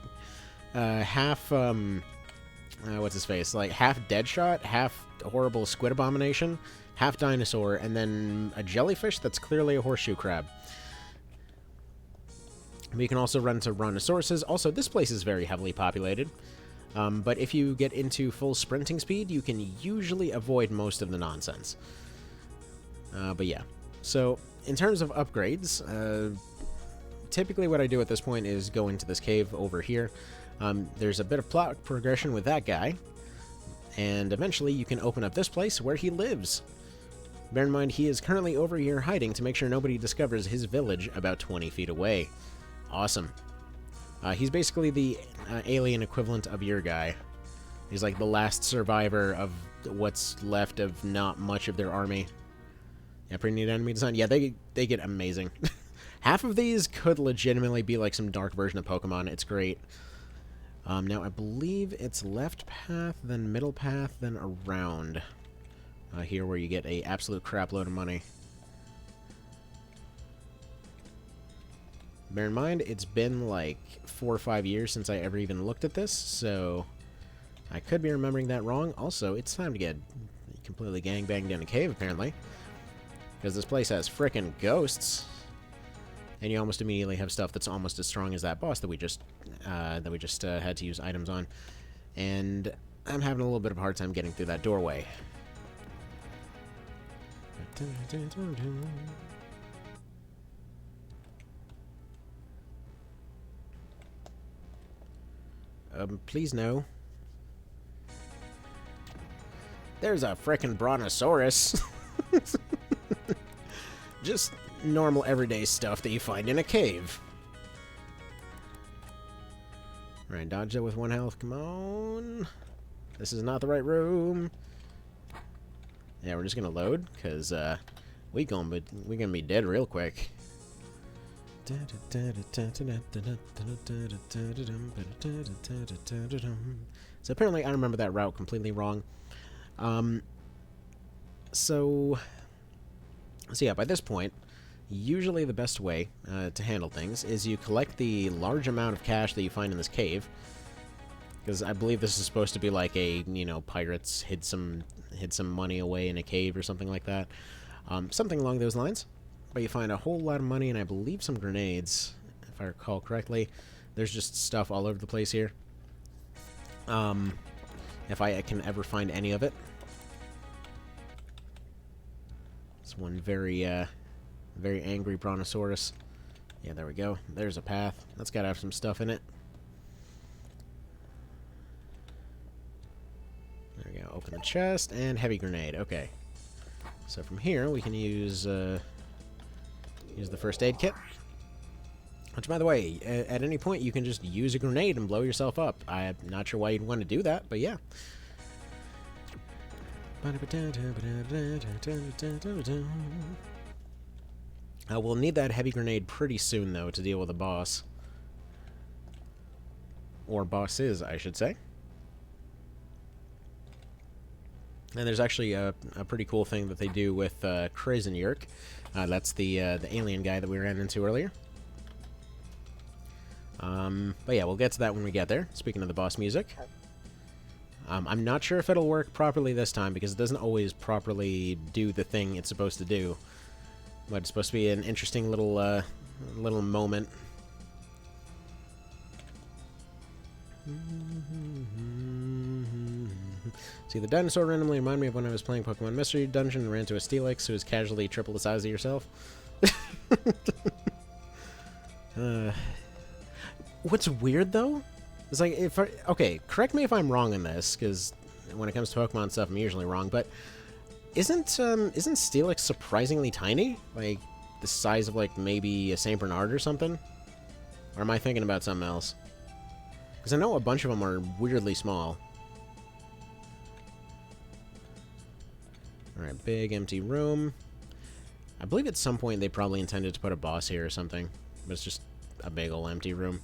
half what's his face? Like half Deadshot, half horrible squid abomination, half dinosaur, and then a jellyfish that's clearly a horseshoe crab. We can also run to brontosauruses. Also, this place is very heavily populated. But if you get into full sprinting speed, you can usually avoid most of the nonsense. But yeah. So, in terms of upgrades, typically what I do at this point is go into this cave over here. There's a bit of plot progression with that guy. And eventually you can open up this place where he lives. Bear in mind, he is currently over here hiding to make sure nobody discovers his village about 20 feet away. Awesome. He's basically the alien equivalent of your guy. He's like the last survivor of what's left of not much of their army. Yeah, pretty neat enemy design. Yeah, they get amazing. Half of these could legitimately be like some dark version of Pokemon. It's great. Now, I believe it's left path, then middle path, then around. Here where you get a absolute crap load of money. Bear in mind, it's been like 4 or 5 years since I ever even looked at this, so I could be remembering that wrong. Also, it's time to get completely gangbanged in a cave, apparently. Because this place has frickin' ghosts. And you almost immediately have stuff that's almost as strong as that boss that we just had to use items on. And I'm having a little bit of a hard time getting through that doorway. Please no. There's a frickin' brontosaurus. Just normal everyday stuff that you find in a cave. Alright, dodge that with 1 health. Come on. This is not the right room. Yeah, we're just gonna load, because we're gonna be dead real quick. So apparently I remember that route completely wrong. So yeah, by this point, usually the best way to handle things is you collect the large amount of cash that you find in this cave, because I believe this is supposed to be like a, you know, pirates hid some money away in a cave or something like that, something along those lines. But you find a whole lot of money and I believe some grenades, if I recall correctly. There's just stuff all over the place here. If I can ever find any of it. It's one very angry brontosaurus. Yeah, there we go. There's a path. That's got to have some stuff in it. There we go. Open the chest and heavy grenade. Okay. So from here we can use the first aid kit. Which, by the way, at any point you can just use a grenade and blow yourself up. I'm not sure why you'd want to do that, but yeah. We'll need that heavy grenade pretty soon, though, to deal with the boss. Or bosses, I should say. And there's actually a pretty cool thing that they do with Krasenjörg. That's the alien guy that we ran into earlier. But yeah, we'll get to that when we get there. Speaking of the boss music. I'm not sure if it'll work properly this time, because it doesn't always properly do the thing it's supposed to do. But it's supposed to be an interesting little moment. See, the dinosaur randomly reminded me of when I was playing Pokemon Mystery Dungeon and ran into a Steelix who was casually triple the size of yourself. What's weird, though, is like, okay, correct me if I'm wrong in this, because when it comes to Pokemon stuff, I'm usually wrong, but Isn't Steelix surprisingly tiny? Like, the size of, like, maybe a St. Bernard or something? Or am I thinking about something else? Because I know a bunch of them are weirdly small. Alright, big empty room. I believe at some point they probably intended to put a boss here or something. But it's just a big old empty room.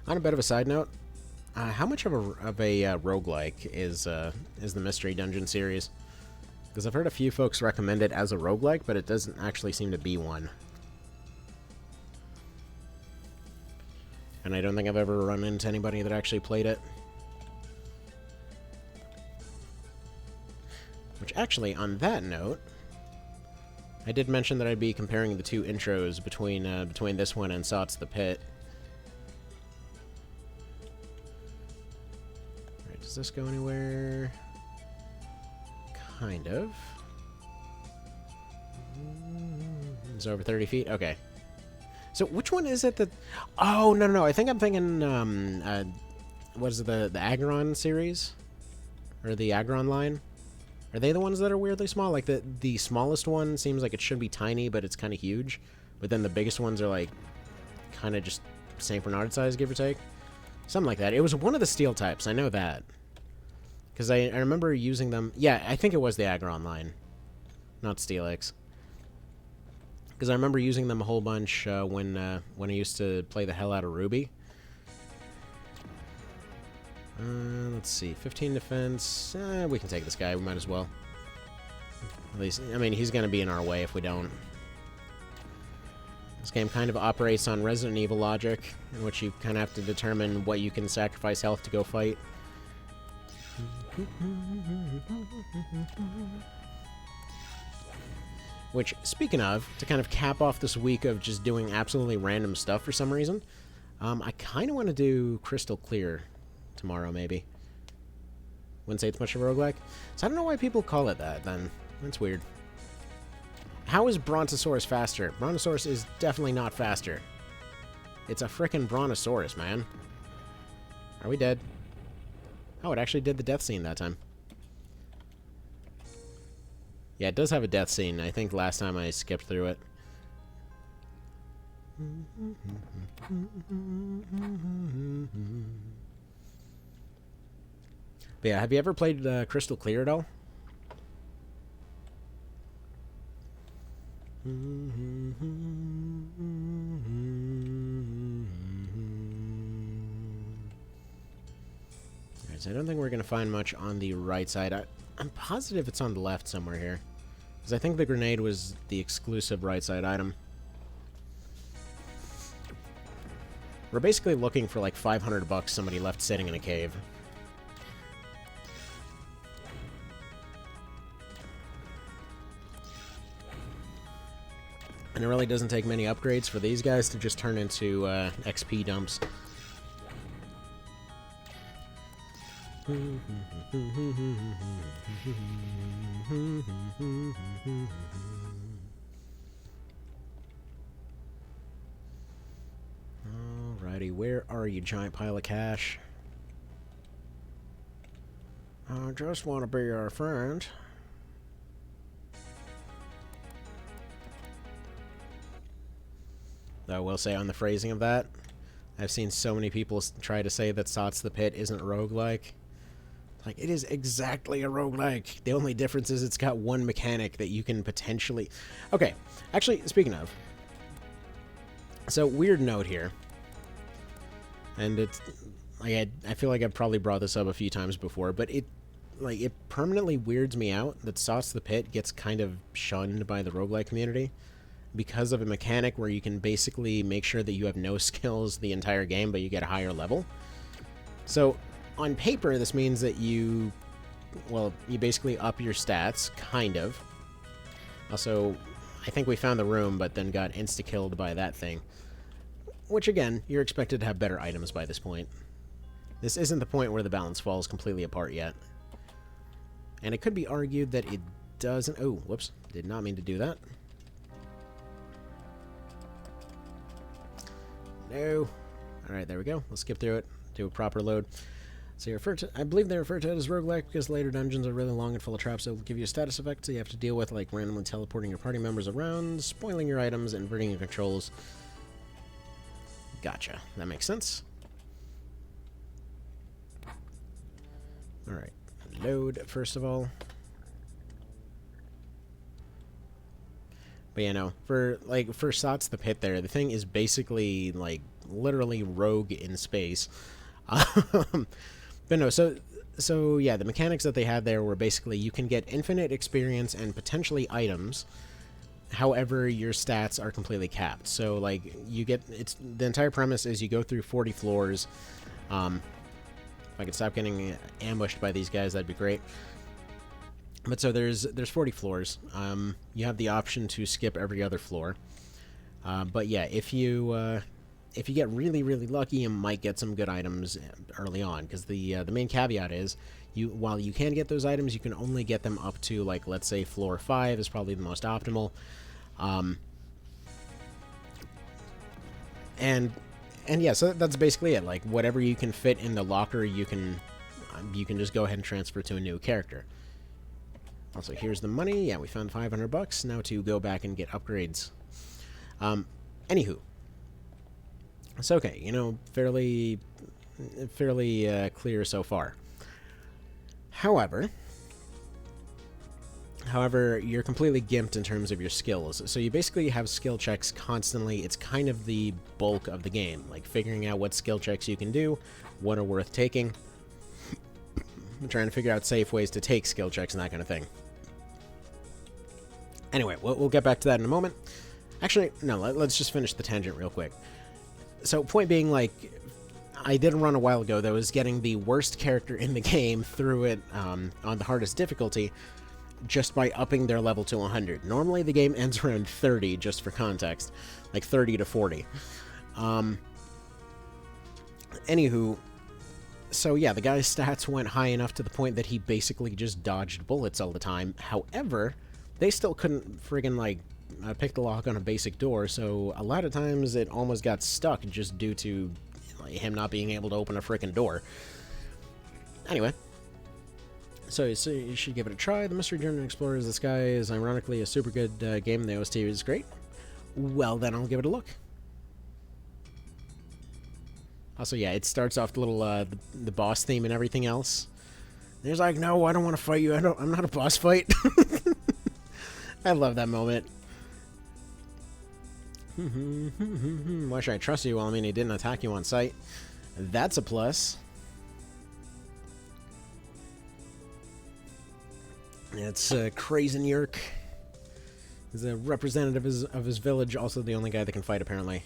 On a bit of a side note, how much of a roguelike is the Mystery Dungeon series? Because I've heard a few folks recommend it as a roguelike, but it doesn't actually seem to be one. And I don't think I've ever run into anybody that actually played it. Which actually, on that note, I did mention that I'd be comparing the two intros between this one and Sots the Pit. Alright, does this go anywhere? Kind of. It's over 30 feet? Okay. So which one is it that... Oh, no. I think I'm thinking, what is it, the Agron series? Or the Agron line? Are they the ones that are weirdly small? Like, the smallest one seems like it should be tiny, but it's kind of huge. But then the biggest ones are, like, kind of just St. Bernard size, give or take. Something like that. It was one of the steel types. I know that. Because I remember using them... Yeah, I think it was the Agron line. Not Steelix. Because I remember using them a whole bunch when I used to play the hell out of Ruby. Let's see. 15 defense. We can take this guy. We might as well. At least, I mean, he's going to be in our way if we don't. This game kind of operates on Resident Evil logic, in which you kind of have to determine what you can sacrifice health to go fight. Which, speaking of, to kind of cap off this week of just doing absolutely random stuff for some reason, I kind of want to do Crystal Clear tomorrow, maybe. Wouldn't say it's much of a roguelike. So I don't know why people call it that, then. That's weird. How is Brontosaurus faster? Brontosaurus is definitely not faster. It's a frickin' Brontosaurus, man. Are we dead? Oh, it actually did the death scene that time. Yeah, it does have a death scene. I think last time I skipped through it. But yeah, have you ever played Crystal Clear at all? Alright, so I don't think we're going to find much on the right side. I'm positive it's on the left somewhere here. Because I think the grenade was the exclusive right side item. We're basically looking for like $500 somebody left sitting in a cave. And it really doesn't take many upgrades for these guys to just turn into XP dumps. Alrighty, where are you, giant pile of cash? I just want to be your friend. Though I will say on the phrasing of that, I've seen so many people try to say that Sots the Pit isn't roguelike. Like, it is exactly a roguelike. The only difference is it's got one mechanic that you can potentially... Okay, actually, speaking of... So, weird note here. And it's... Like, I feel like I've probably brought this up a few times before, but it permanently weirds me out that Sots the Pit gets kind of shunned by the roguelike community. Because of a mechanic where you can basically make sure that you have no skills the entire game, but you get a higher level. So, on paper, this means that you basically up your stats, kind of. Also, I think we found the room, but then got insta-killed by that thing. Which, again, you're expected to have better items by this point. This isn't the point where the balance falls completely apart yet. And it could be argued that it doesn't... Oh, whoops. Did not mean to do that. No. Alright, there we go. Let's skip through it. Do a proper load. So you refer to... I believe they refer to it as roguelike because later dungeons are really long and full of traps that will give you a status effect, so you have to deal with, like, randomly teleporting your party members around, spoiling your items, inverting your controls. Gotcha. That makes sense. Alright. Load, first of all. But yeah, no. For Sots the Pit there, the thing is basically, like, literally Rogue in space. But no, so yeah, the mechanics that they had there were basically you can get infinite experience and potentially items. However, your stats are completely capped. So, like, you get... It's the entire premise is you go through 40 floors. If I could stop getting ambushed by these guys, that'd be great. But so there's 40 floors. You have the option to skip every other floor. But yeah, if you get really, really lucky, you might get some good items early on. Because the main caveat is, while you can get those items, you can only get them up to, like, let's say floor 5 is probably the most optimal. And yeah, so that's basically it. Like, whatever you can fit in the locker, you can just go ahead and transfer to a new character. Also, here's the money. Yeah, we found 500 bucks. Now to go back and get upgrades. Anywho. It's okay. You know, fairly clear so far. However, you're completely gimped in terms of your skills. So you basically have skill checks constantly. It's kind of the bulk of the game. Like, figuring out what skill checks you can do, what are worth taking. I'm trying to figure out safe ways to take skill checks and that kind of thing. Anyway, we'll get back to that in a moment. Actually, no, let's just finish the tangent real quick. So, point being, like, I did a run a while ago that was getting the worst character in the game through it on the hardest difficulty just by upping their level to 100. Normally the game ends around 30, just for context. Like 30 to 40. Anywho, so yeah, the guy's stats went high enough to the point that he basically just dodged bullets all the time. However, they still couldn't friggin', like, pick the lock on a basic door, so a lot of times it almost got stuck just due to him not being able to open a frickin' door. Anyway, so you should give it a try. The Mystery Journey Explorer of the Sky is ironically a super good game. The OST is great. Well, then I'll give it a look. Also, yeah, it starts off the little the boss theme and everything else. And he's like, "No, I don't want to fight you. I'm not a boss fight." I love that moment. Why should I trust you? Well, I mean, he didn't attack you on sight. That's a plus. It's Krazen Yerk. He's a representative of his village, also the only guy that can fight, apparently.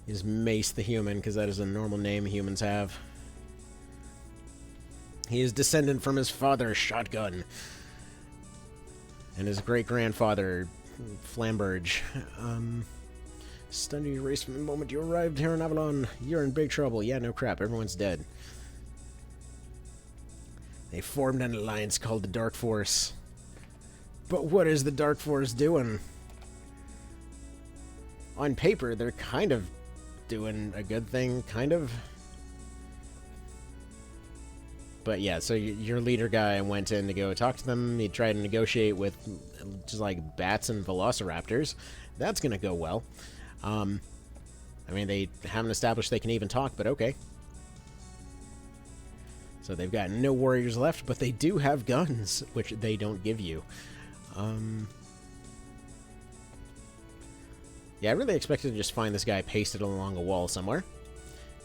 He's Mace the Human, because that is a normal name humans have. He is descendant from his father, Shotgun, and his great-grandfather, Flamberge. Stunned you erased from the moment you arrived here in Avalon. You're in big trouble. Yeah, no crap. Everyone's dead. They formed an alliance called the Dark Force. But what is the Dark Force doing? On paper, they're kind of doing a good thing, kind of. But yeah, so your leader guy went in to go talk to them. He tried to negotiate with just like bats and velociraptors. That's gonna go well. I mean, they haven't established they can even talk, but okay. So they've got no warriors left, but they do have guns, which they don't give you. Yeah, I really expected to just find this guy pasted along a wall somewhere.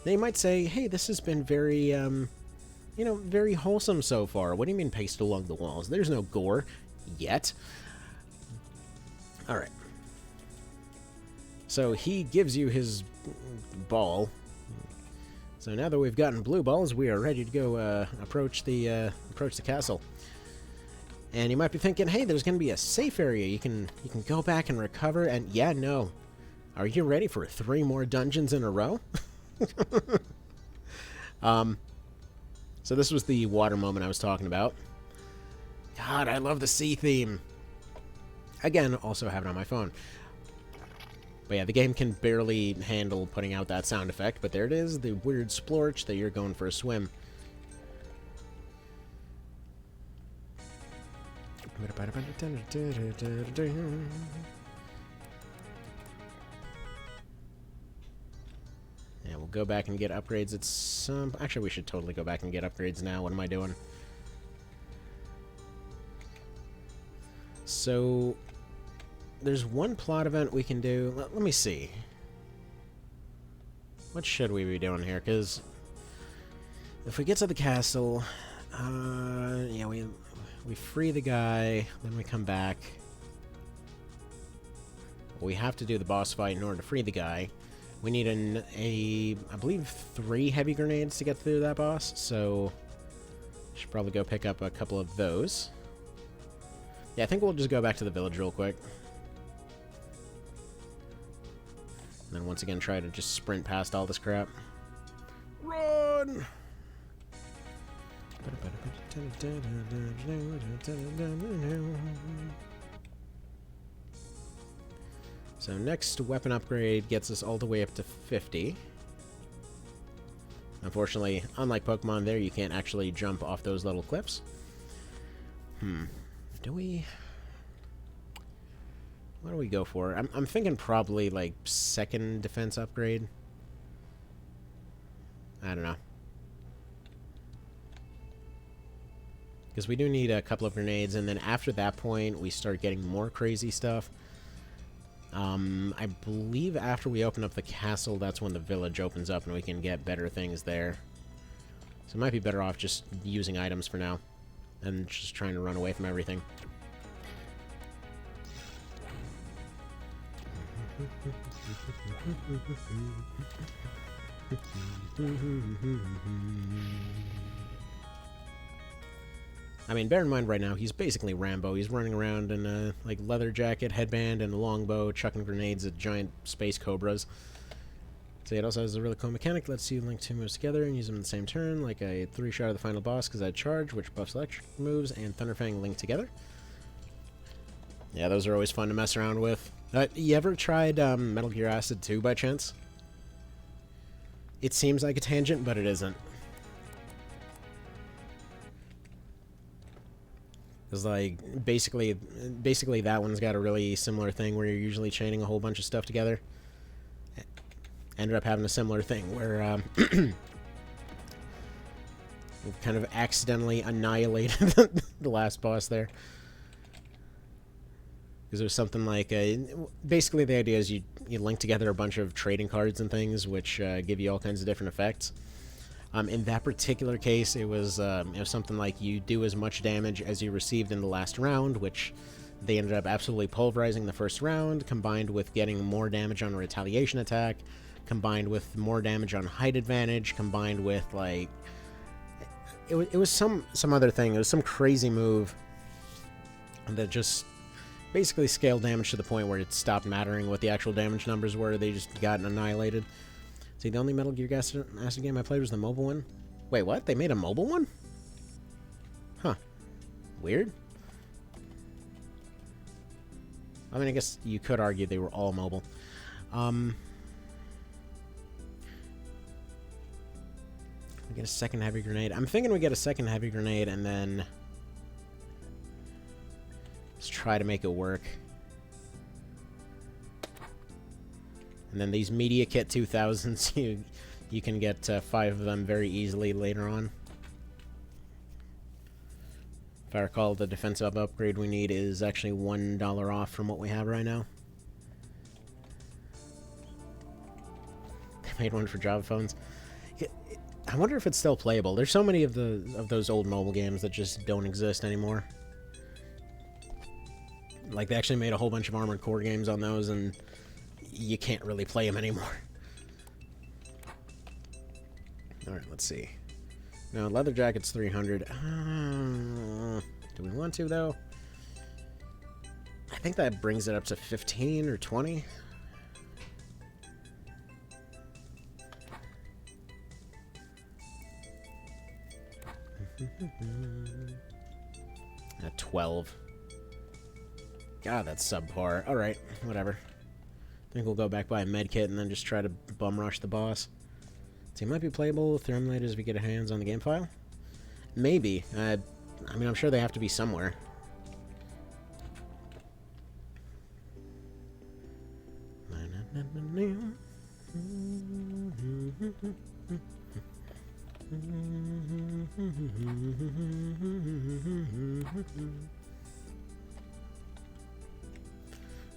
They might say, hey, this has been very, you know, very wholesome so far. What do you mean pasted along the walls? There's no gore yet. Alright. So he gives you his ball. So now that we've gotten blue balls, we are ready to go approach the castle. And you might be thinking, hey, there's going to be a safe area. You can go back and recover. And yeah, no. Are you ready for 3 more dungeons in a row? So this was the water moment I was talking about. God, I love the sea theme. Again, also have it on my phone. But yeah, the game can barely handle putting out that sound effect, but there it is, the weird splorch that you're going for a swim. Yeah, we'll go back and get upgrades at some... Actually, we should totally go back and get upgrades now. What am I doing? So, there's one plot event we can do. Let me see. What should we be doing here? Because if we get to the castle, yeah, we free the guy, then we come back. We have to do the boss fight in order to free the guy. We need I believe 3 heavy grenades to get through that boss, so should probably go pick up a couple of those. Yeah, I think we'll just go back to the village real quick. And then once again try to just sprint past all this crap. Run! So next weapon upgrade gets us all the way up to 50. Unfortunately, unlike Pokemon there, you can't actually jump off those little cliffs. Do we... What do we go for? I'm thinking probably, like, 2nd defense upgrade. I don't know. Because we do need a couple of grenades, and then after that point, we start getting more crazy stuff. I believe after we open up the castle, that's when the village opens up, and we can get better things there. So it might be better off just using items for now, and just trying to run away from everything. I mean, bear in mind right now, he's basically Rambo. He's running around in a, like, leather jacket, headband, and a longbow, chucking grenades at giant space cobras. So it also has a really cool mechanic. Lets you link 2 moves together and use them in the same turn, like a 3-shot of the final boss, because I charge, which buffs electric moves, and Thunderfang link together. Yeah, those are always fun to mess around with. You ever tried Metal Gear Acid 2 by chance? It seems like a tangent, but it isn't. It's like, basically that one's got a really similar thing where you're usually chaining a whole bunch of stuff together. Ended up having a similar thing where we kind of accidentally annihilated the last boss there. Because there's something like, basically the idea is you link together a bunch of trading cards and things, which give you all kinds of different effects. In that particular case, it was something like you do as much damage as you received in the last round, which they ended up absolutely pulverizing the first round, combined with getting more damage on a retaliation attack, combined with more damage on height advantage, combined with, like... It was some other thing. It was some crazy move that just basically scaled damage to the point where it stopped mattering what the actual damage numbers were. They just got annihilated. See, the only Metal Gear Acid game I played was the mobile one. Wait, what? They made a mobile one? Huh. Weird. I mean, I guess you could argue they were all mobile. We get a second heavy grenade. I'm thinking we get a second heavy grenade and then... let's try to make it work. And then these Media Kit 2000s, you can get 5 of them very easily later on. If I recall, the defensive upgrade we need is actually $1 off from what we have right now. They made one for Java phones. I wonder if it's still playable. There's so many of those old mobile games that just don't exist anymore. Like, they actually made a whole bunch of Armored Core games on those, and you can't really play them anymore. Alright, let's see. No, leather jacket's 300. Do we want to, though? I think that brings it up to 15 or 20. At 12. God, that's subpar. Alright, whatever. I think we'll go back by a medkit and then just try to bum rush the boss. So it might be playable with thermometers if we get our hands on the game file. Maybe. I mean, I'm sure they have to be somewhere.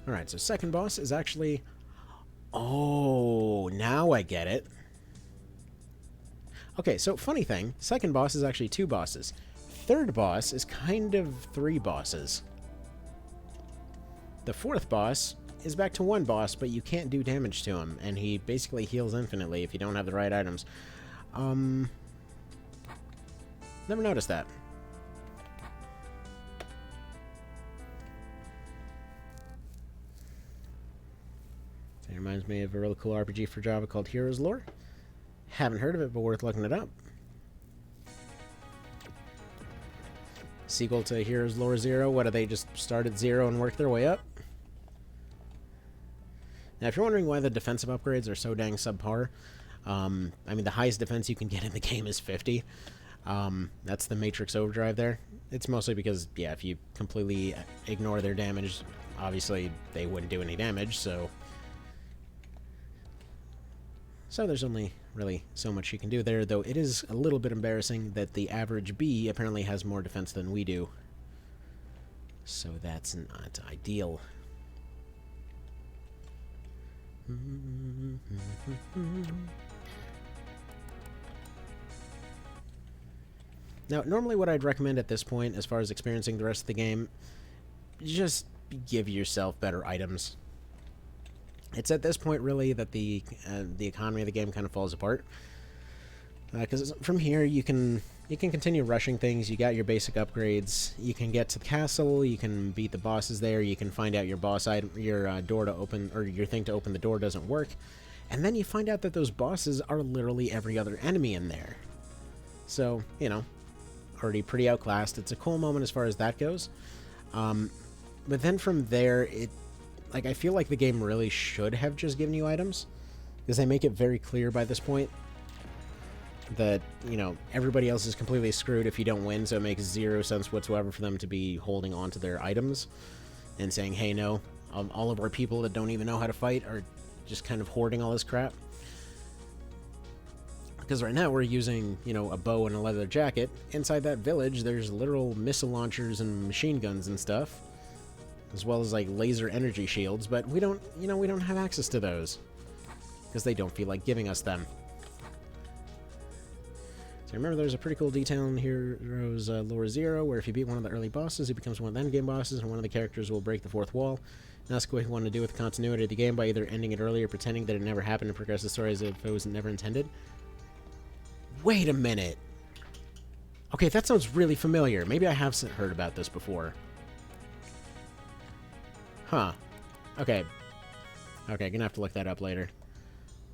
Alright, so second boss is actually... Oh, now I get it. Okay, so funny thing, second boss is actually 2 bosses. Third boss is kind of 3 bosses. The fourth boss is back to 1 boss, but you can't do damage to him, and he basically heals infinitely if you don't have the right items. Never noticed that. It reminds me of a really cool RPG for Java called Heroes Lore. Haven't heard of it, but worth looking it up. Sequel to Heroes Lore 0. What, do they just start at 0 and work their way up? Now, if you're wondering why the defensive upgrades are so dang subpar, I mean, the highest defense you can get in the game is 50. That's the Matrix Overdrive there. It's mostly because, yeah, if you completely ignore their damage, obviously they wouldn't do any damage, so there's only really so much you can do there, though it is a little bit embarrassing that the average B apparently has more defense than we do. So that's not ideal. Now, normally what I'd recommend at this point, as far as experiencing the rest of the game, just give yourself better items. It's at this point, really, that the economy of the game kind of falls apart. Because from here, you can continue rushing things. You got your basic upgrades. You can get to the castle. You can beat the bosses there. You can find out your boss item, your door to open, or your thing to open the door doesn't work. And then you find out that those bosses are literally every other enemy in there. So, you know, already pretty outclassed. It's a cool moment as far as that goes. But then from there, like, I feel like the game really should have just given you items, because they make it very clear by this point that, you know, everybody else is completely screwed if you don't win, so it makes 0 sense whatsoever for them to be holding on to their items and saying, hey, no, all of our people that don't even know how to fight are just kind of hoarding all this crap. Because right now we're using, you know, a bow and a leather jacket. Inside that village, there's literal missile launchers and machine guns and stuff, as well as, like, laser energy shields, but we don't, you know, we don't have access to those, because they don't feel like giving us them. So remember, there's a pretty cool detail in Heroes Lore 0, where if you beat one of the early bosses, it becomes one of the endgame bosses, and one of the characters will break the 4th wall. And ask what you want to do with the continuity of the game by either ending it early or pretending that it never happened and progress the story as if it was never intended. Wait a minute! Okay, that sounds really familiar. Maybe I have heard about this before. Huh. Okay. Okay, gonna have to look that up later.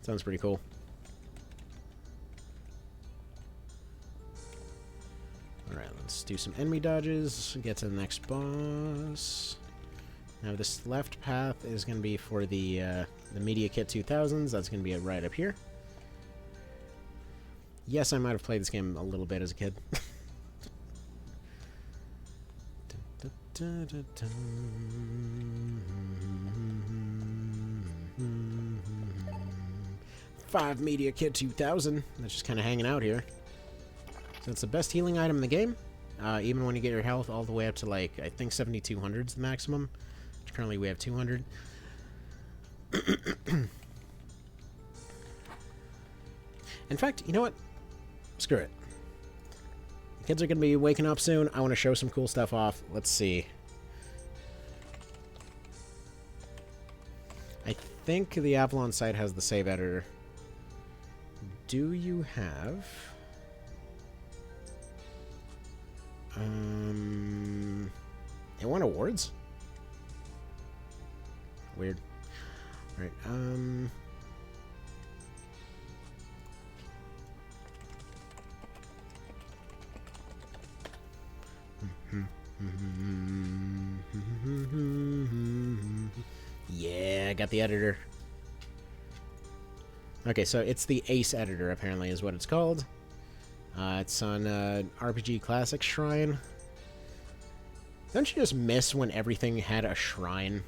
Sounds pretty cool. Alright, let's do some enemy dodges, get to the next boss. Now this left path is going to be for the Media Kit 2000s. That's going to be right up here. Yes, I might have played this game a little bit as a kid. 5 Media Kit 2000. That's just kind of hanging out here. So it's the best healing item in the game. Even when you get your health all the way up to, like, I think 7,200 is the maximum. Which currently we have 200. In fact, you know what? Screw it. The kids are going to be waking up soon. I want to show some cool stuff off. Let's see. I think the Avalon site has the save editor. Do you have... It won awards? Weird. Alright, got the editor. Okay, so it's the Ace editor, apparently, is what it's called. It's on RPG Classic Shrine. Don't you just miss when everything had a shrine?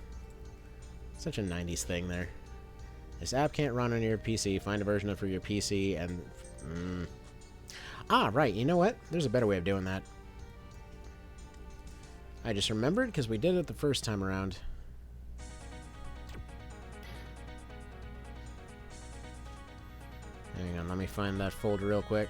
Such a 90s thing there. This app can't run on your PC. Find a version for your PC and... Ah, right. You know what? There's a better way of doing that. I just remembered because we did it the first time around. Hang on, let me find that folder real quick.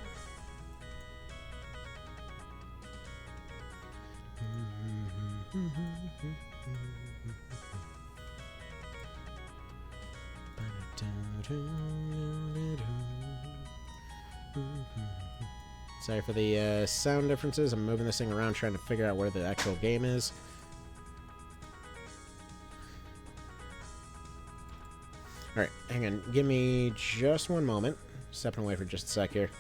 Sorry for the sound differences. I'm moving this thing around trying to figure out where the actual game is. Alright, hang on. Give me just one moment. Stepping away for just a sec here.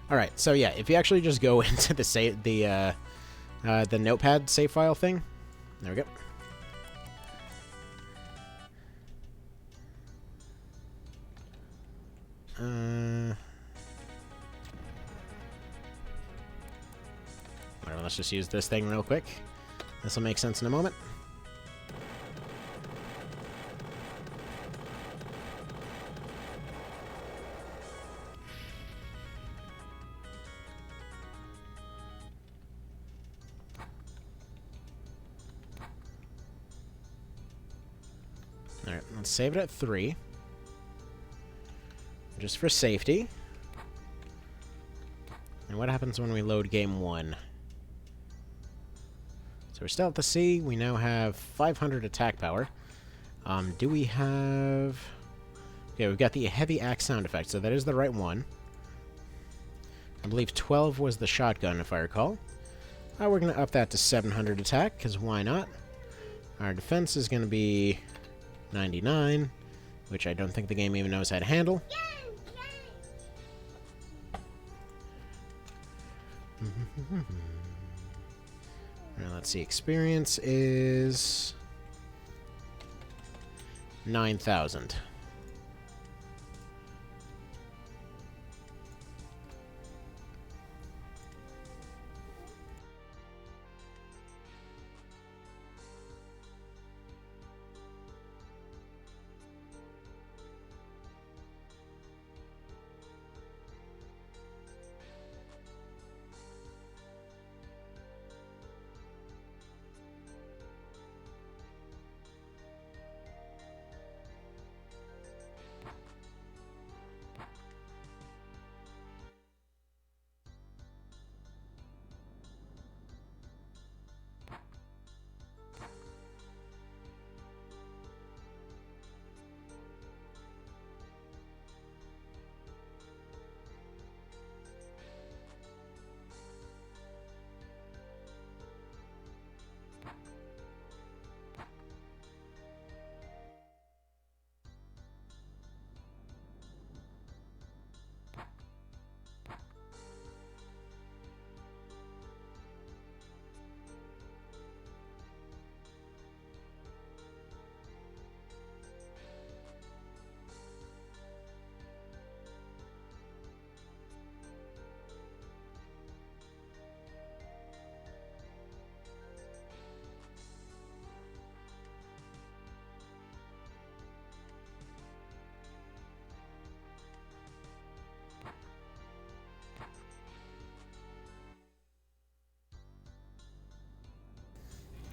Alright, so yeah, if you actually just go into the notepad save file thing, there we go. Whatever, let's just use this thing real quick. This will make sense in a moment. Alright, let's save it at 3. Just for safety. And what happens when we load game 1? So we're still at the sea. We now have 500 attack power. Do we have... Okay, we've got the heavy axe sound effect, so that is the right one. I believe 12 was the shotgun, if I recall. We're going to up that to 700 attack, because why not? Our defense is going to be 99, which I don't think the game even knows how to handle. Alright, let's see. Experience is 9,000.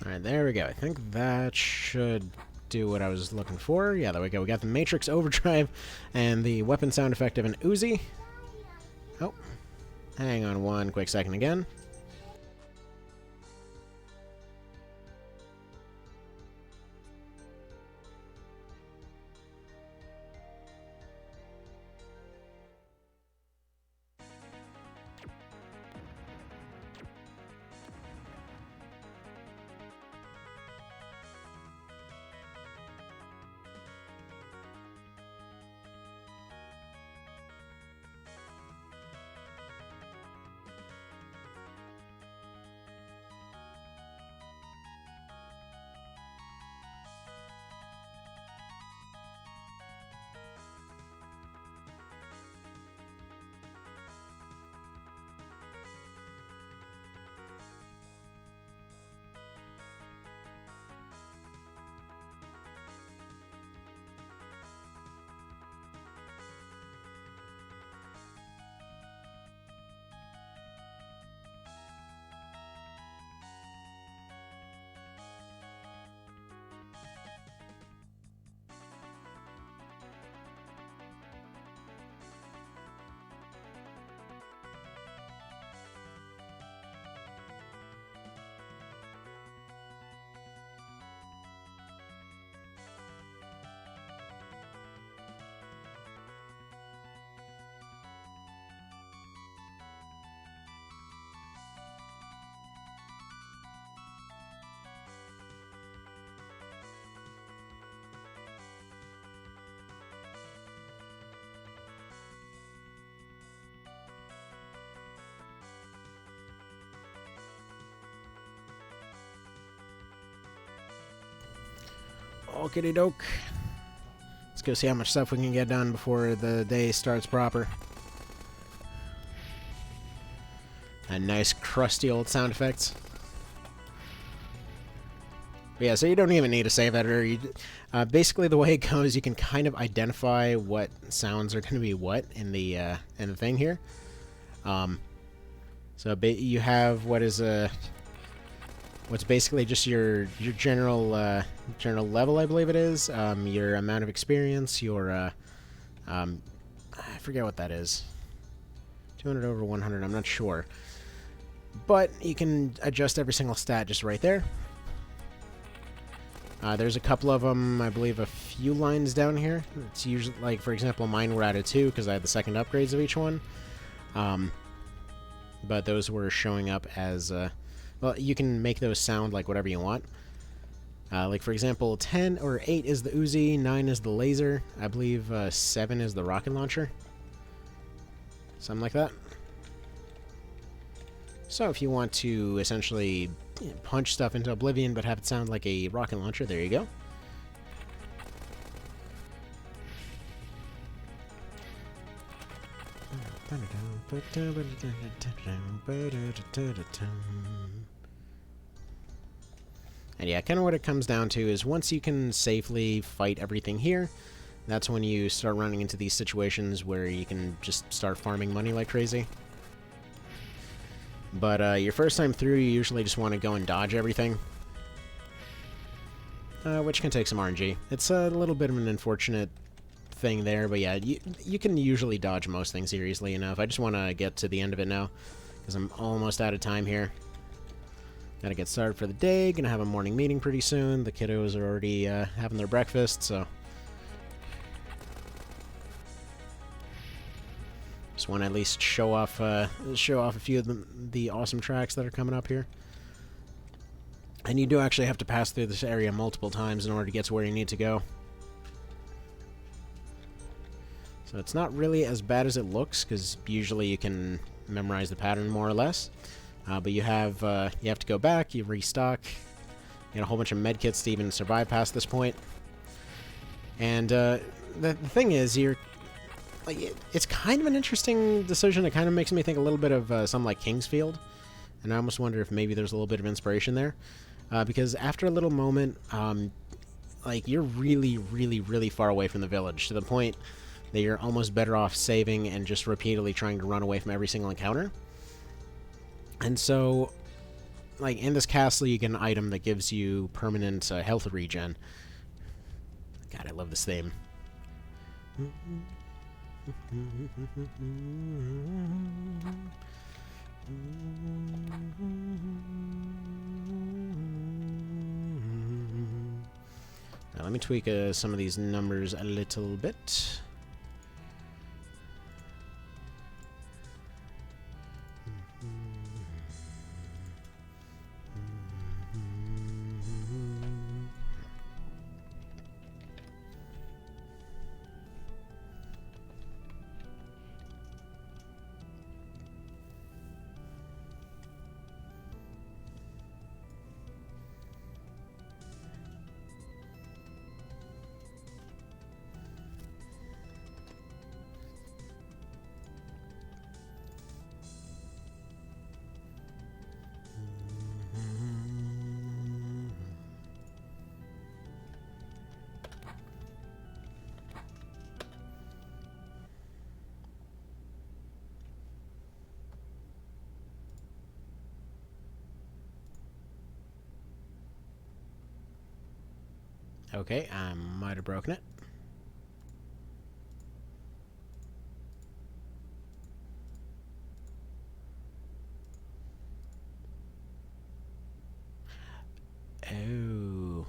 Alright, there we go. I think that should do what I was looking for. Yeah, there we go. We got the Matrix Overdrive and the weapon sound effect of an Uzi. Oh, hang on one quick second again. Okie doke. Let's go see how much stuff we can get done before the day starts proper. And nice crusty old sound effects. But yeah, so you don't even need a save editor. Basically, the way it goes, you can kind of identify what sounds are going to be what in the thing here. So you have what is what's basically just your general level, I believe it is. Your amount of experience, your I forget what that is. 200 over 100. I'm not sure. But you can adjust every single stat just right there. There's a couple of them, I believe a few lines down here. It's usually, like, for example, mine were out of 2 because I had the second upgrades of each one. But those were showing up as, well, you can make those sound like whatever you want. Like, for example, 10 or 8 is the Uzi, 9 is the laser, I believe 7 is the rocket launcher. Something like that. So if you want to essentially punch stuff into oblivion but have it sound like a rocket launcher, there you go. And yeah, kind of what it comes down to is once you can safely fight everything here, that's when you start running into these situations where you can just start farming money like crazy. But your first time through, you usually just want to go and dodge everything, which can take some RNG. It's a little bit of an unfortunate thing there, but yeah, you can usually dodge most things here easily enough. I just want to get to the end of it now, because I'm almost out of time here. Gotta get started for the day, gonna have a morning meeting pretty soon. The kiddos are already having their breakfast, so... Just want to at least show off a few of the awesome tracks that are coming up here. And you do actually have to pass through this area multiple times in order to get to where you need to go. So it's not really as bad as it looks, because usually you can memorize the pattern more or less. But you have to go back, you restock, you get a whole bunch of medkits to even survive past this point. And the thing is, it's kind of an interesting decision. It kind of makes me think a little bit of something like Kingsfield, and I almost wonder if maybe there's a little bit of inspiration there, because after a little moment, like, you're really, really, really far away from the village, to the point that you're almost better off saving and just repeatedly trying to run away from every single encounter. And so, like, in this castle, you get an item that gives you permanent health regen. God, I love this theme. Now, let me tweak some of these numbers a little bit. Okay, I might have broken it. Oh.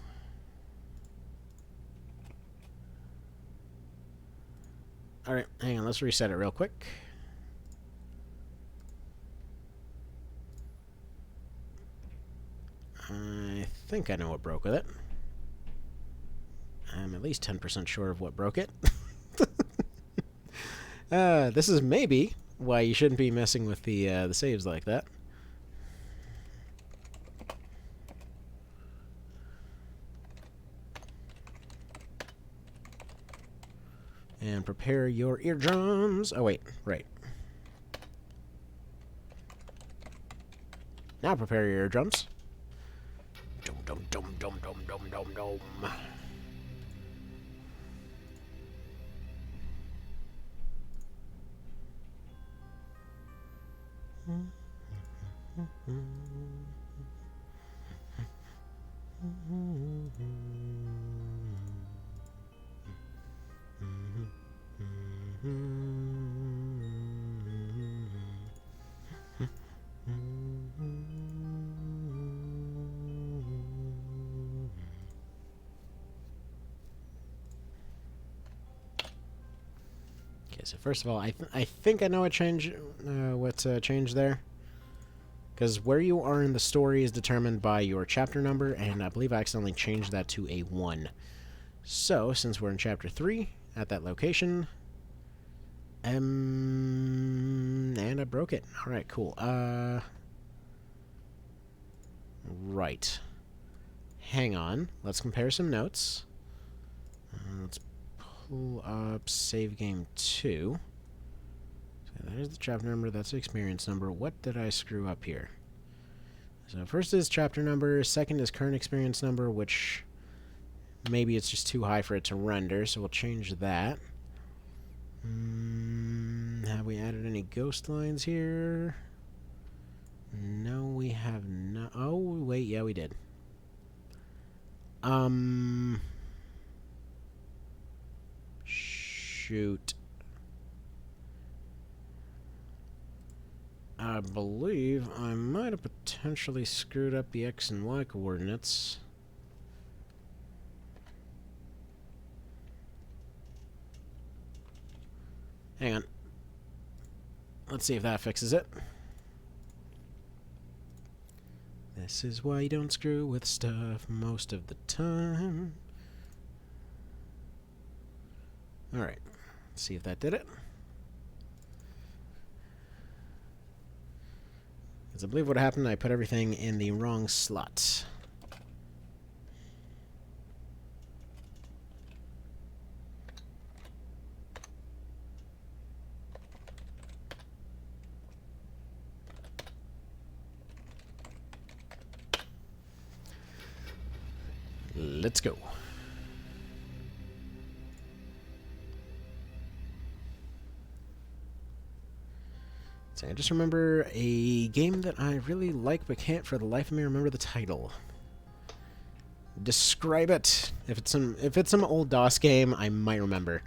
Alright, hang on, let's reset it real quick. I think I know what broke with it. I'm at least 10% sure of what broke it. This is maybe why you shouldn't be messing with the saves like that. And prepare your eardrums. Oh, wait, right. Now prepare your eardrums. Dum dum dum dum dum dum dum dum. Okay, so first of all, I think I know what's changed there. Because where you are in the story is determined by your chapter number, and I believe I accidentally changed that to a 1. So, since we're in chapter 3, at that location, and I broke it. Alright, cool. Right. Hang on. Let's compare some notes. Let's pull up save game 2. So there's the chapter number, that's the experience number. What did I screw up here? So first is chapter number, second is current experience number, which maybe it's just too high for it to render, so we'll change that. Have we added any ghost lines here? No, we have not. Oh, wait, yeah, we did. Shoot. I believe I might have potentially screwed up the X and Y coordinates. Hang on. Let's see if that fixes it. This is why you don't screw with stuff most of the time. Alright. Let's see if that did it. Because I believe what happened, I put everything in the wrong slot. Let's go. So I just remember a game that I really like but can't for the life of me remember the title. Describe it. If it's some old DOS game, I might remember.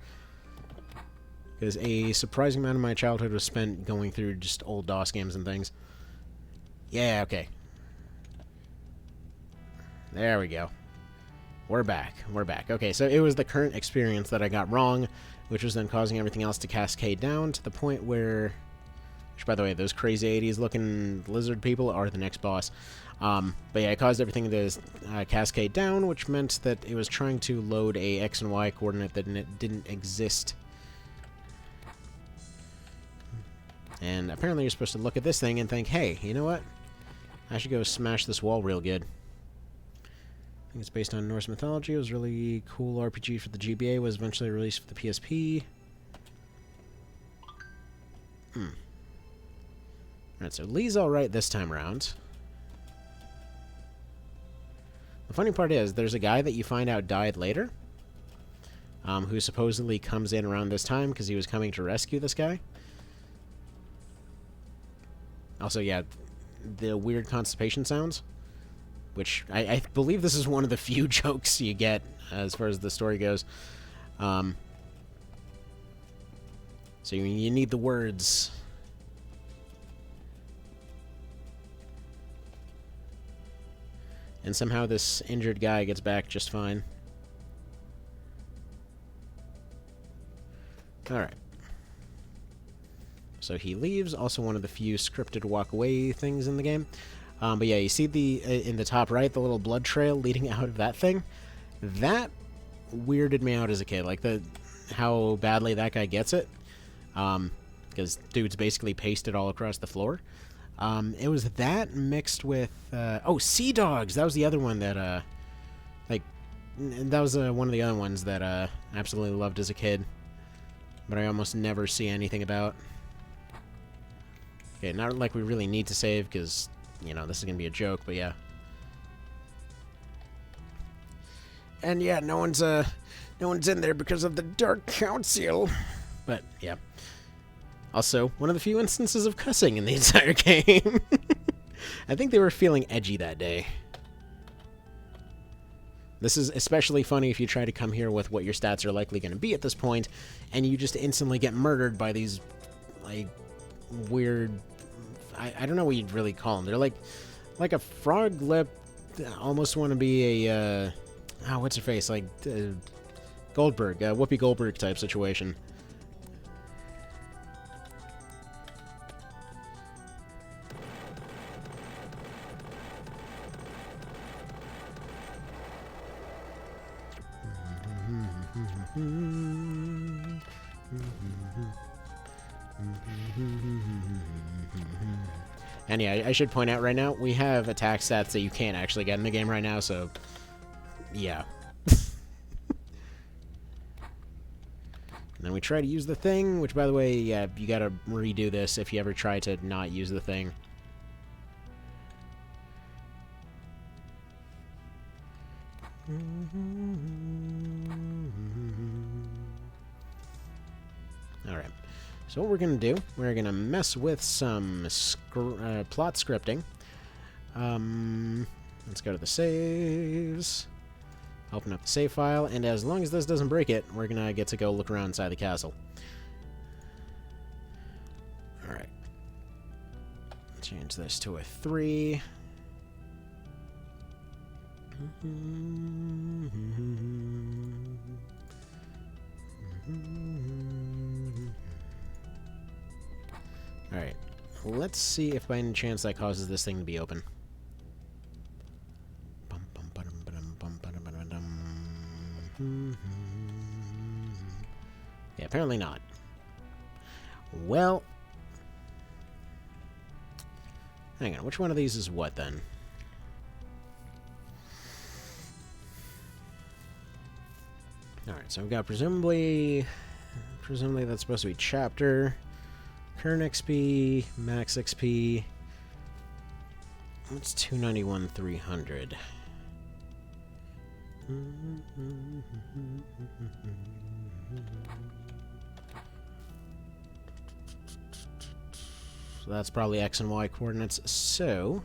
Because a surprising amount of my childhood was spent going through just old DOS games and things. Yeah, okay. There we go. We're back. We're back. Okay, so it was the current experience that I got wrong, which was then causing everything else to cascade down to the point where... Which, by the way, those crazy 80s looking lizard people are the next boss. But yeah, it caused everything to cascade down, which meant that it was trying to load a X and Y coordinate that didn't exist. And apparently you're supposed to look at this thing and think, hey, you know what? I should go smash this wall real good. I think it's based on Norse mythology. It was a really cool RPG for the GBA. Was eventually released for the PSP. Alright, so Lee's alright this time around. The funny part is, there's a guy that you find out died later, who supposedly comes in around this time because he was coming to rescue this guy. Also, yeah, the weird constipation sounds, which I believe this is one of the few jokes you get as far as the story goes. So you need the words. And somehow this injured guy gets back just fine. Alright. So he leaves, also one of the few scripted walk-away things in the game. But yeah, you see in the top right, the little blood trail leading out of that thing? That weirded me out as a kid, like how badly that guy gets it. Because dude's basically pasted all across the floor. It was that mixed with, oh, Sea Dogs! That was the other one that, that was one of the other ones that, I absolutely loved as a kid. But I almost never see anything about. Okay, not like we really need to save, because, you know, this is gonna be a joke, but yeah. And yeah, no one's in there because of the Dark Council. But, yeah. Also, one of the few instances of cussing in the entire game. I think they were feeling edgy that day. This is especially funny if you try to come here with what your stats are likely going to be at this point, and you just instantly get murdered by these, like, weird... I don't know what you'd really call them. They're like a frog lip, almost want to be a, what's her face? Like, Goldberg, Whoopi Goldberg type situation. And yeah, I should point out right now, we have attack stats that you can't actually get in the game right now, so yeah. And then we try to use the thing, which, by the way, yeah, you gotta redo this if you ever try to not use the thing. Alright, so what we're going to do, we're going to mess with some plot scripting. Let's go to the saves, open up the save file, and as long as this doesn't break it, we're going to get to go look around inside the castle. Alright, change this to a 3. Alright, let's see if by any chance that causes this thing to be open. Yeah, apparently not. Well, hang on, which one of these is what then? Alright, so we've got presumably that's supposed to be chapter, current XP, max XP. What's 291, 300? So that's probably X and Y coordinates. So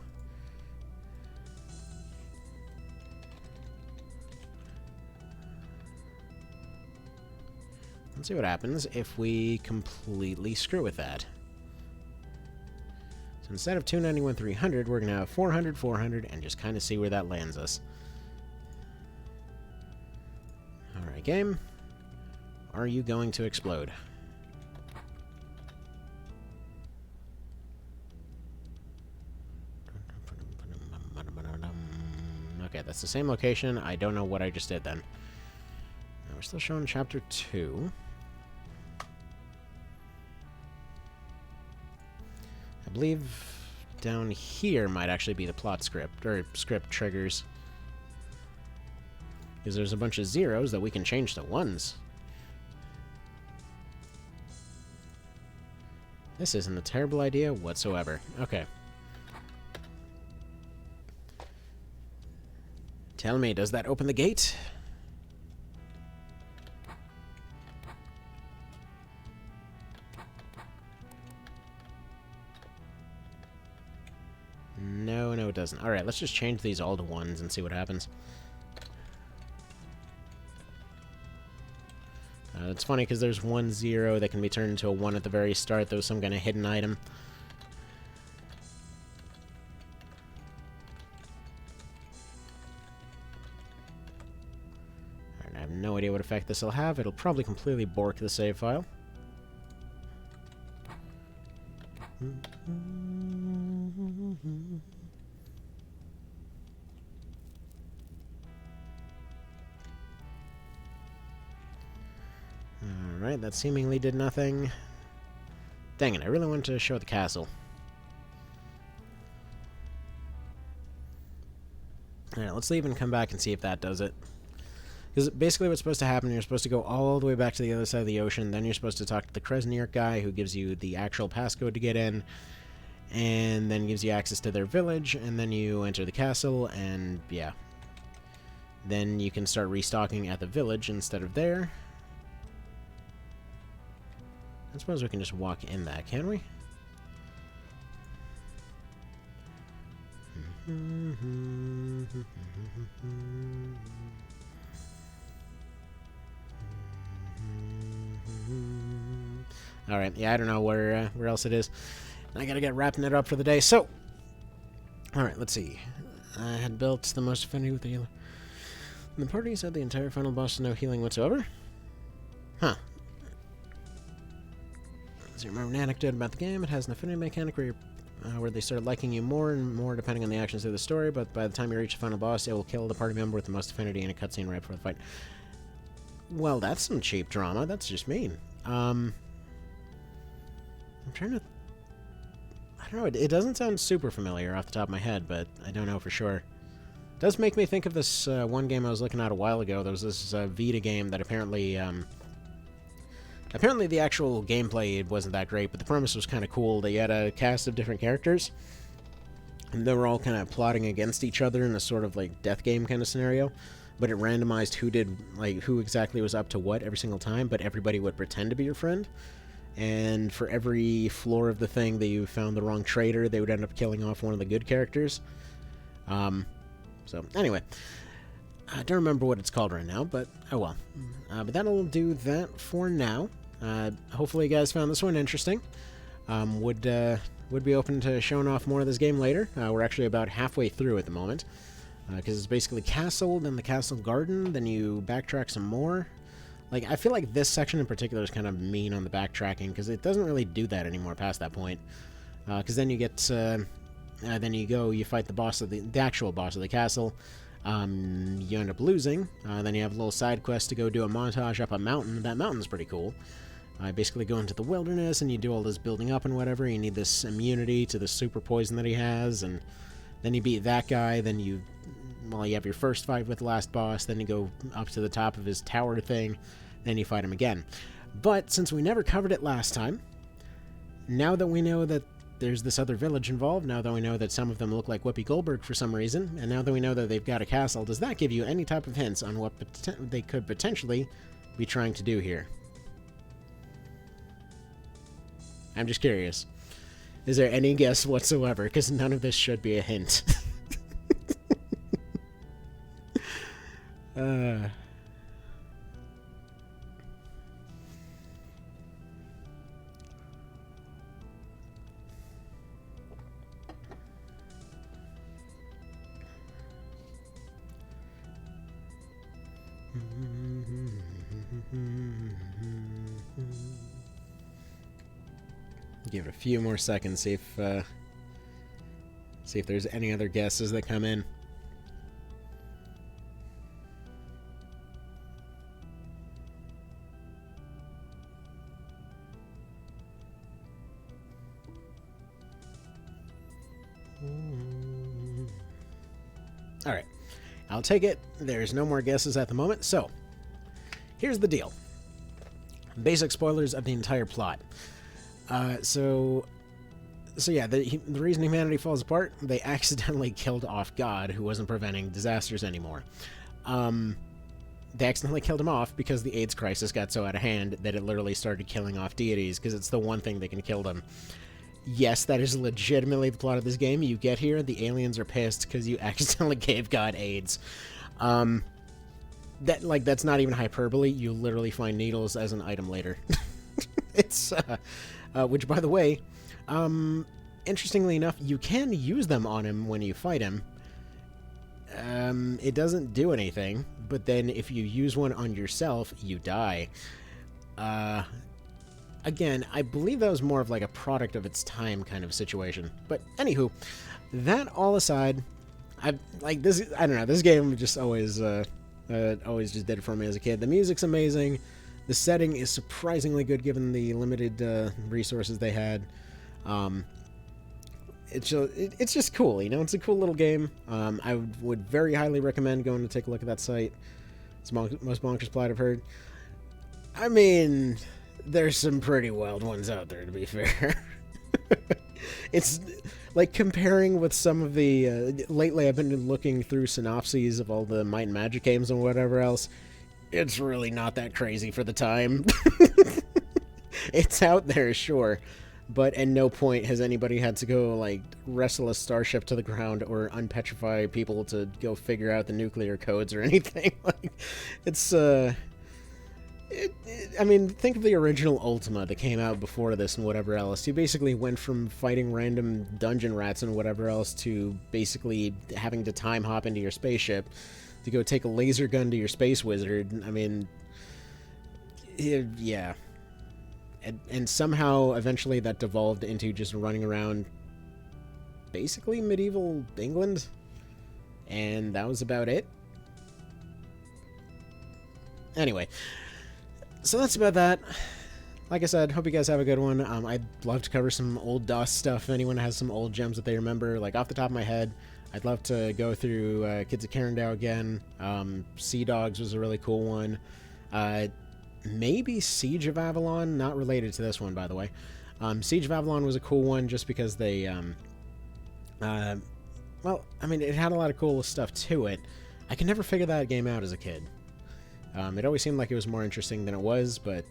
let's see what happens if we completely screw with that. So instead of 291, 300, we're going to have 400, 400, and just kind of see where that lands us. Alright, game. Are you going to explode? Okay, that's the same location. I don't know what I just did then. Now we're still showing Chapter 2. I believe down here might actually be the plot script, or script triggers. Because there's a bunch of zeros that we can change to ones. This isn't a terrible idea whatsoever. Okay. Tell me, does that open the gate? No, no, it doesn't. Alright, let's just change these all to ones and see what happens. It's funny because there's 1, 0 that can be turned into a 1 at the very start. There was some kind of hidden item. Alright, I have no idea what effect this will have. It'll probably completely bork the save file. Alright, that seemingly did nothing. Dang it, I really wanted to show the castle. Alright, let's leave and come back and see if that does it. Because basically what's supposed to happen, you're supposed to go all the way back to the other side of the ocean, then you're supposed to talk to the Kresnirk guy who gives you the actual passcode to get in, and then gives you access to their village, and then you enter the castle, and yeah. Then you can start restocking at the village instead of there. I suppose we can just walk in that, can we? Alright, yeah, I don't know where else it is. I gotta get wrapping it up for the day, so... Alright, let's see. I had built the most affinity with the healer. The party said the entire final boss has no healing whatsoever? Huh. So you remember an anecdote about the game? It has an affinity mechanic where they start liking you more and more depending on the actions of the story, but by the time you reach the final boss, it will kill the party member with the most affinity in a cutscene right before the fight. Well, that's some cheap drama. That's just mean. I'm trying to... I don't know, it doesn't sound super familiar off the top of my head, but I don't know for sure. It does make me think of this one game I was looking at a while ago. There was this Vita game that apparently... Apparently the actual gameplay wasn't that great, but the premise was kind of cool. They had a cast of different characters, and they were all kind of plotting against each other in a sort of like death game kind of scenario, but it randomized who exactly was up to what every single time, but everybody would pretend to be your friend, and for every floor of the thing that you found the wrong traitor, they would end up killing off one of the good characters. So anyway, I don't remember what it's called right now, but oh well. But that'll do that for now. Hopefully you guys found this one interesting. Would be open to showing off more of this game later. We're actually about halfway through at the moment. Because it's basically castle, then the castle garden, then you backtrack some more. Like, I feel like this section in particular is kind of mean on the backtracking, because it doesn't really do that anymore past that point. Because then you get, then you fight the boss of the actual boss of the castle. You end up losing. Then you have a little side quest to go do a montage up a mountain. That mountain's pretty cool. Basically go into the wilderness and you do all this building up and whatever. You need this immunity to the super poison that he has, and then you beat that guy. Then you have your first fight with the last boss. Then you go up to the top of his tower thing. Then you fight him again. But since we never covered it last time, now that we know that there's this other village involved, now that we know that some of them look like Whoopi Goldberg for some reason, and now that we know that they've got a castle, does that give you any type of hints on what they could potentially be trying to do here? I'm just curious. Is there any guess whatsoever? Because none of this should be a hint. uh... Give it a few more seconds, see if there's any other guesses that come in. All right, I'll take it. There's no more guesses at the moment. So, here's the deal. Basic spoilers of the entire plot. So yeah, the reason humanity falls apart, they accidentally killed off God, who wasn't preventing disasters anymore. They accidentally killed him off because the AIDS crisis got so out of hand that it literally started killing off deities, because it's the one thing that can kill them. Yes, that is legitimately the plot of this game. You get here, the aliens are pissed because you accidentally gave God AIDS. That's not even hyperbole. You literally find needles as an item later. It's, which, by the way, interestingly enough, you can use them on him when you fight him. It doesn't do anything, but then if you use one on yourself, you die. Again, I believe that was more of like a product of its time kind of situation. But anywho, that all aside, I don't know, this game just always just did it for me as a kid. The music's amazing. The setting is surprisingly good given the limited resources they had. It's just cool, you know? It's a cool little game. I would very highly recommend going to take a look at that site. It's the most bonkers plot I've heard. I mean, there's some pretty wild ones out there, to be fair. It's like comparing with some of the... lately, I've been looking through synopses of all the Might and Magic games and whatever else. It's really not that crazy for the time. It's out there, sure. But at no point has anybody had to go, like, wrestle a starship to the ground or unpetrify people to go figure out the nuclear codes or anything. Like, it's, I mean, think of the original Ultima that came out before this and whatever else. You basically went from fighting random dungeon rats and whatever else to basically having to time hop into your spaceship to go take a laser gun to your space wizard. I mean, yeah. And somehow, eventually, that devolved into just running around basically medieval England. And that was about it. Anyway, so that's about that. Like I said, hope you guys have a good one. I'd love to cover some old DOS stuff. If anyone has some old gems that they remember, like off the top of my head, I'd love to go through Kids of Carindale again. Sea Dogs was a really cool one. Maybe Siege of Avalon, not related to this one, by the way. Siege of Avalon was a cool one just because they, well, I mean, it had a lot of cool stuff to it. I could never figure that game out as a kid. It always seemed like it was more interesting than it was, but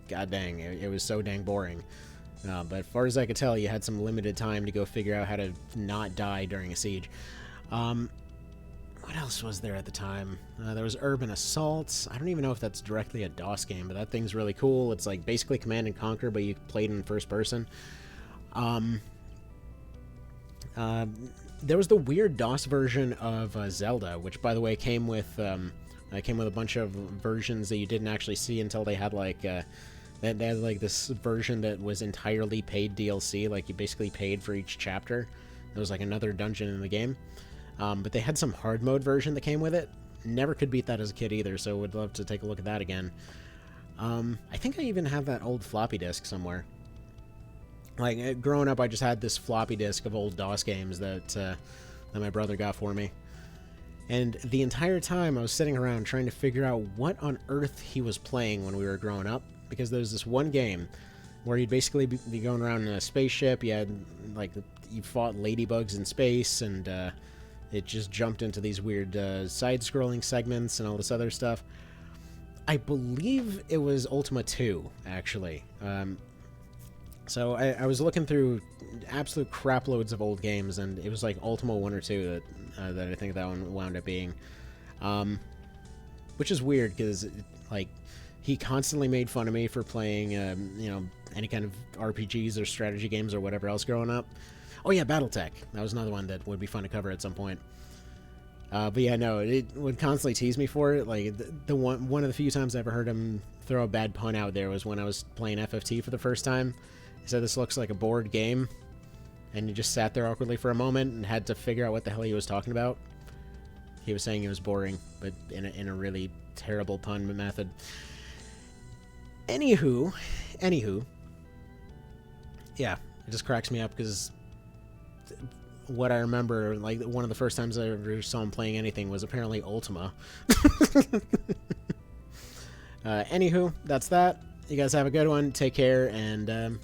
god dang, it was so dang boring. But as far as I could tell, you had some limited time to go figure out how to not die during a siege. What else was there at the time? There was Urban Assault. I don't even know if that's directly a DOS game, but that thing's really cool. It's like basically Command and Conquer, but you played in first person. There was the weird DOS version of Zelda, which, by the way, came with a bunch of versions that you didn't actually see until they had like they had like this version that was entirely paid DLC. Like you basically paid for each chapter. There was like another dungeon in the game. But they had some hard mode version that came with it. Never could beat that as a kid either, so would love to take a look at that again. I think I even have that old floppy disk somewhere. Like, growing up, I just had this floppy disk of old DOS games that my brother got for me. And the entire time, I was sitting around trying to figure out what on earth he was playing when we were growing up, because there was this one game where you'd basically be going around in a spaceship. You had, like, you fought ladybugs in space, and it just jumped into these weird side-scrolling segments and all this other stuff. I believe it was Ultima 2, actually. So I was looking through absolute crap loads of old games, and it was like Ultima 1 or 2 that I think that one wound up being. Which is weird, because, like, he constantly made fun of me for playing, any kind of RPGs or strategy games or whatever else growing up. Oh yeah, BattleTech. That was another one that would be fun to cover at some point. But yeah, no, it would constantly tease me for it. Like, one of the few times I ever heard him throw a bad pun out there was when I was playing FFT for the first time. He said, "This looks like a board game," and he just sat there awkwardly for a moment and had to figure out what the hell he was talking about. He was saying it was boring, but in a really terrible pun method. Anywho, yeah, it just cracks me up, because what I remember, like, one of the first times I ever saw him playing anything was apparently Ultima. Anywho, that's that. You guys have a good one. Take care, and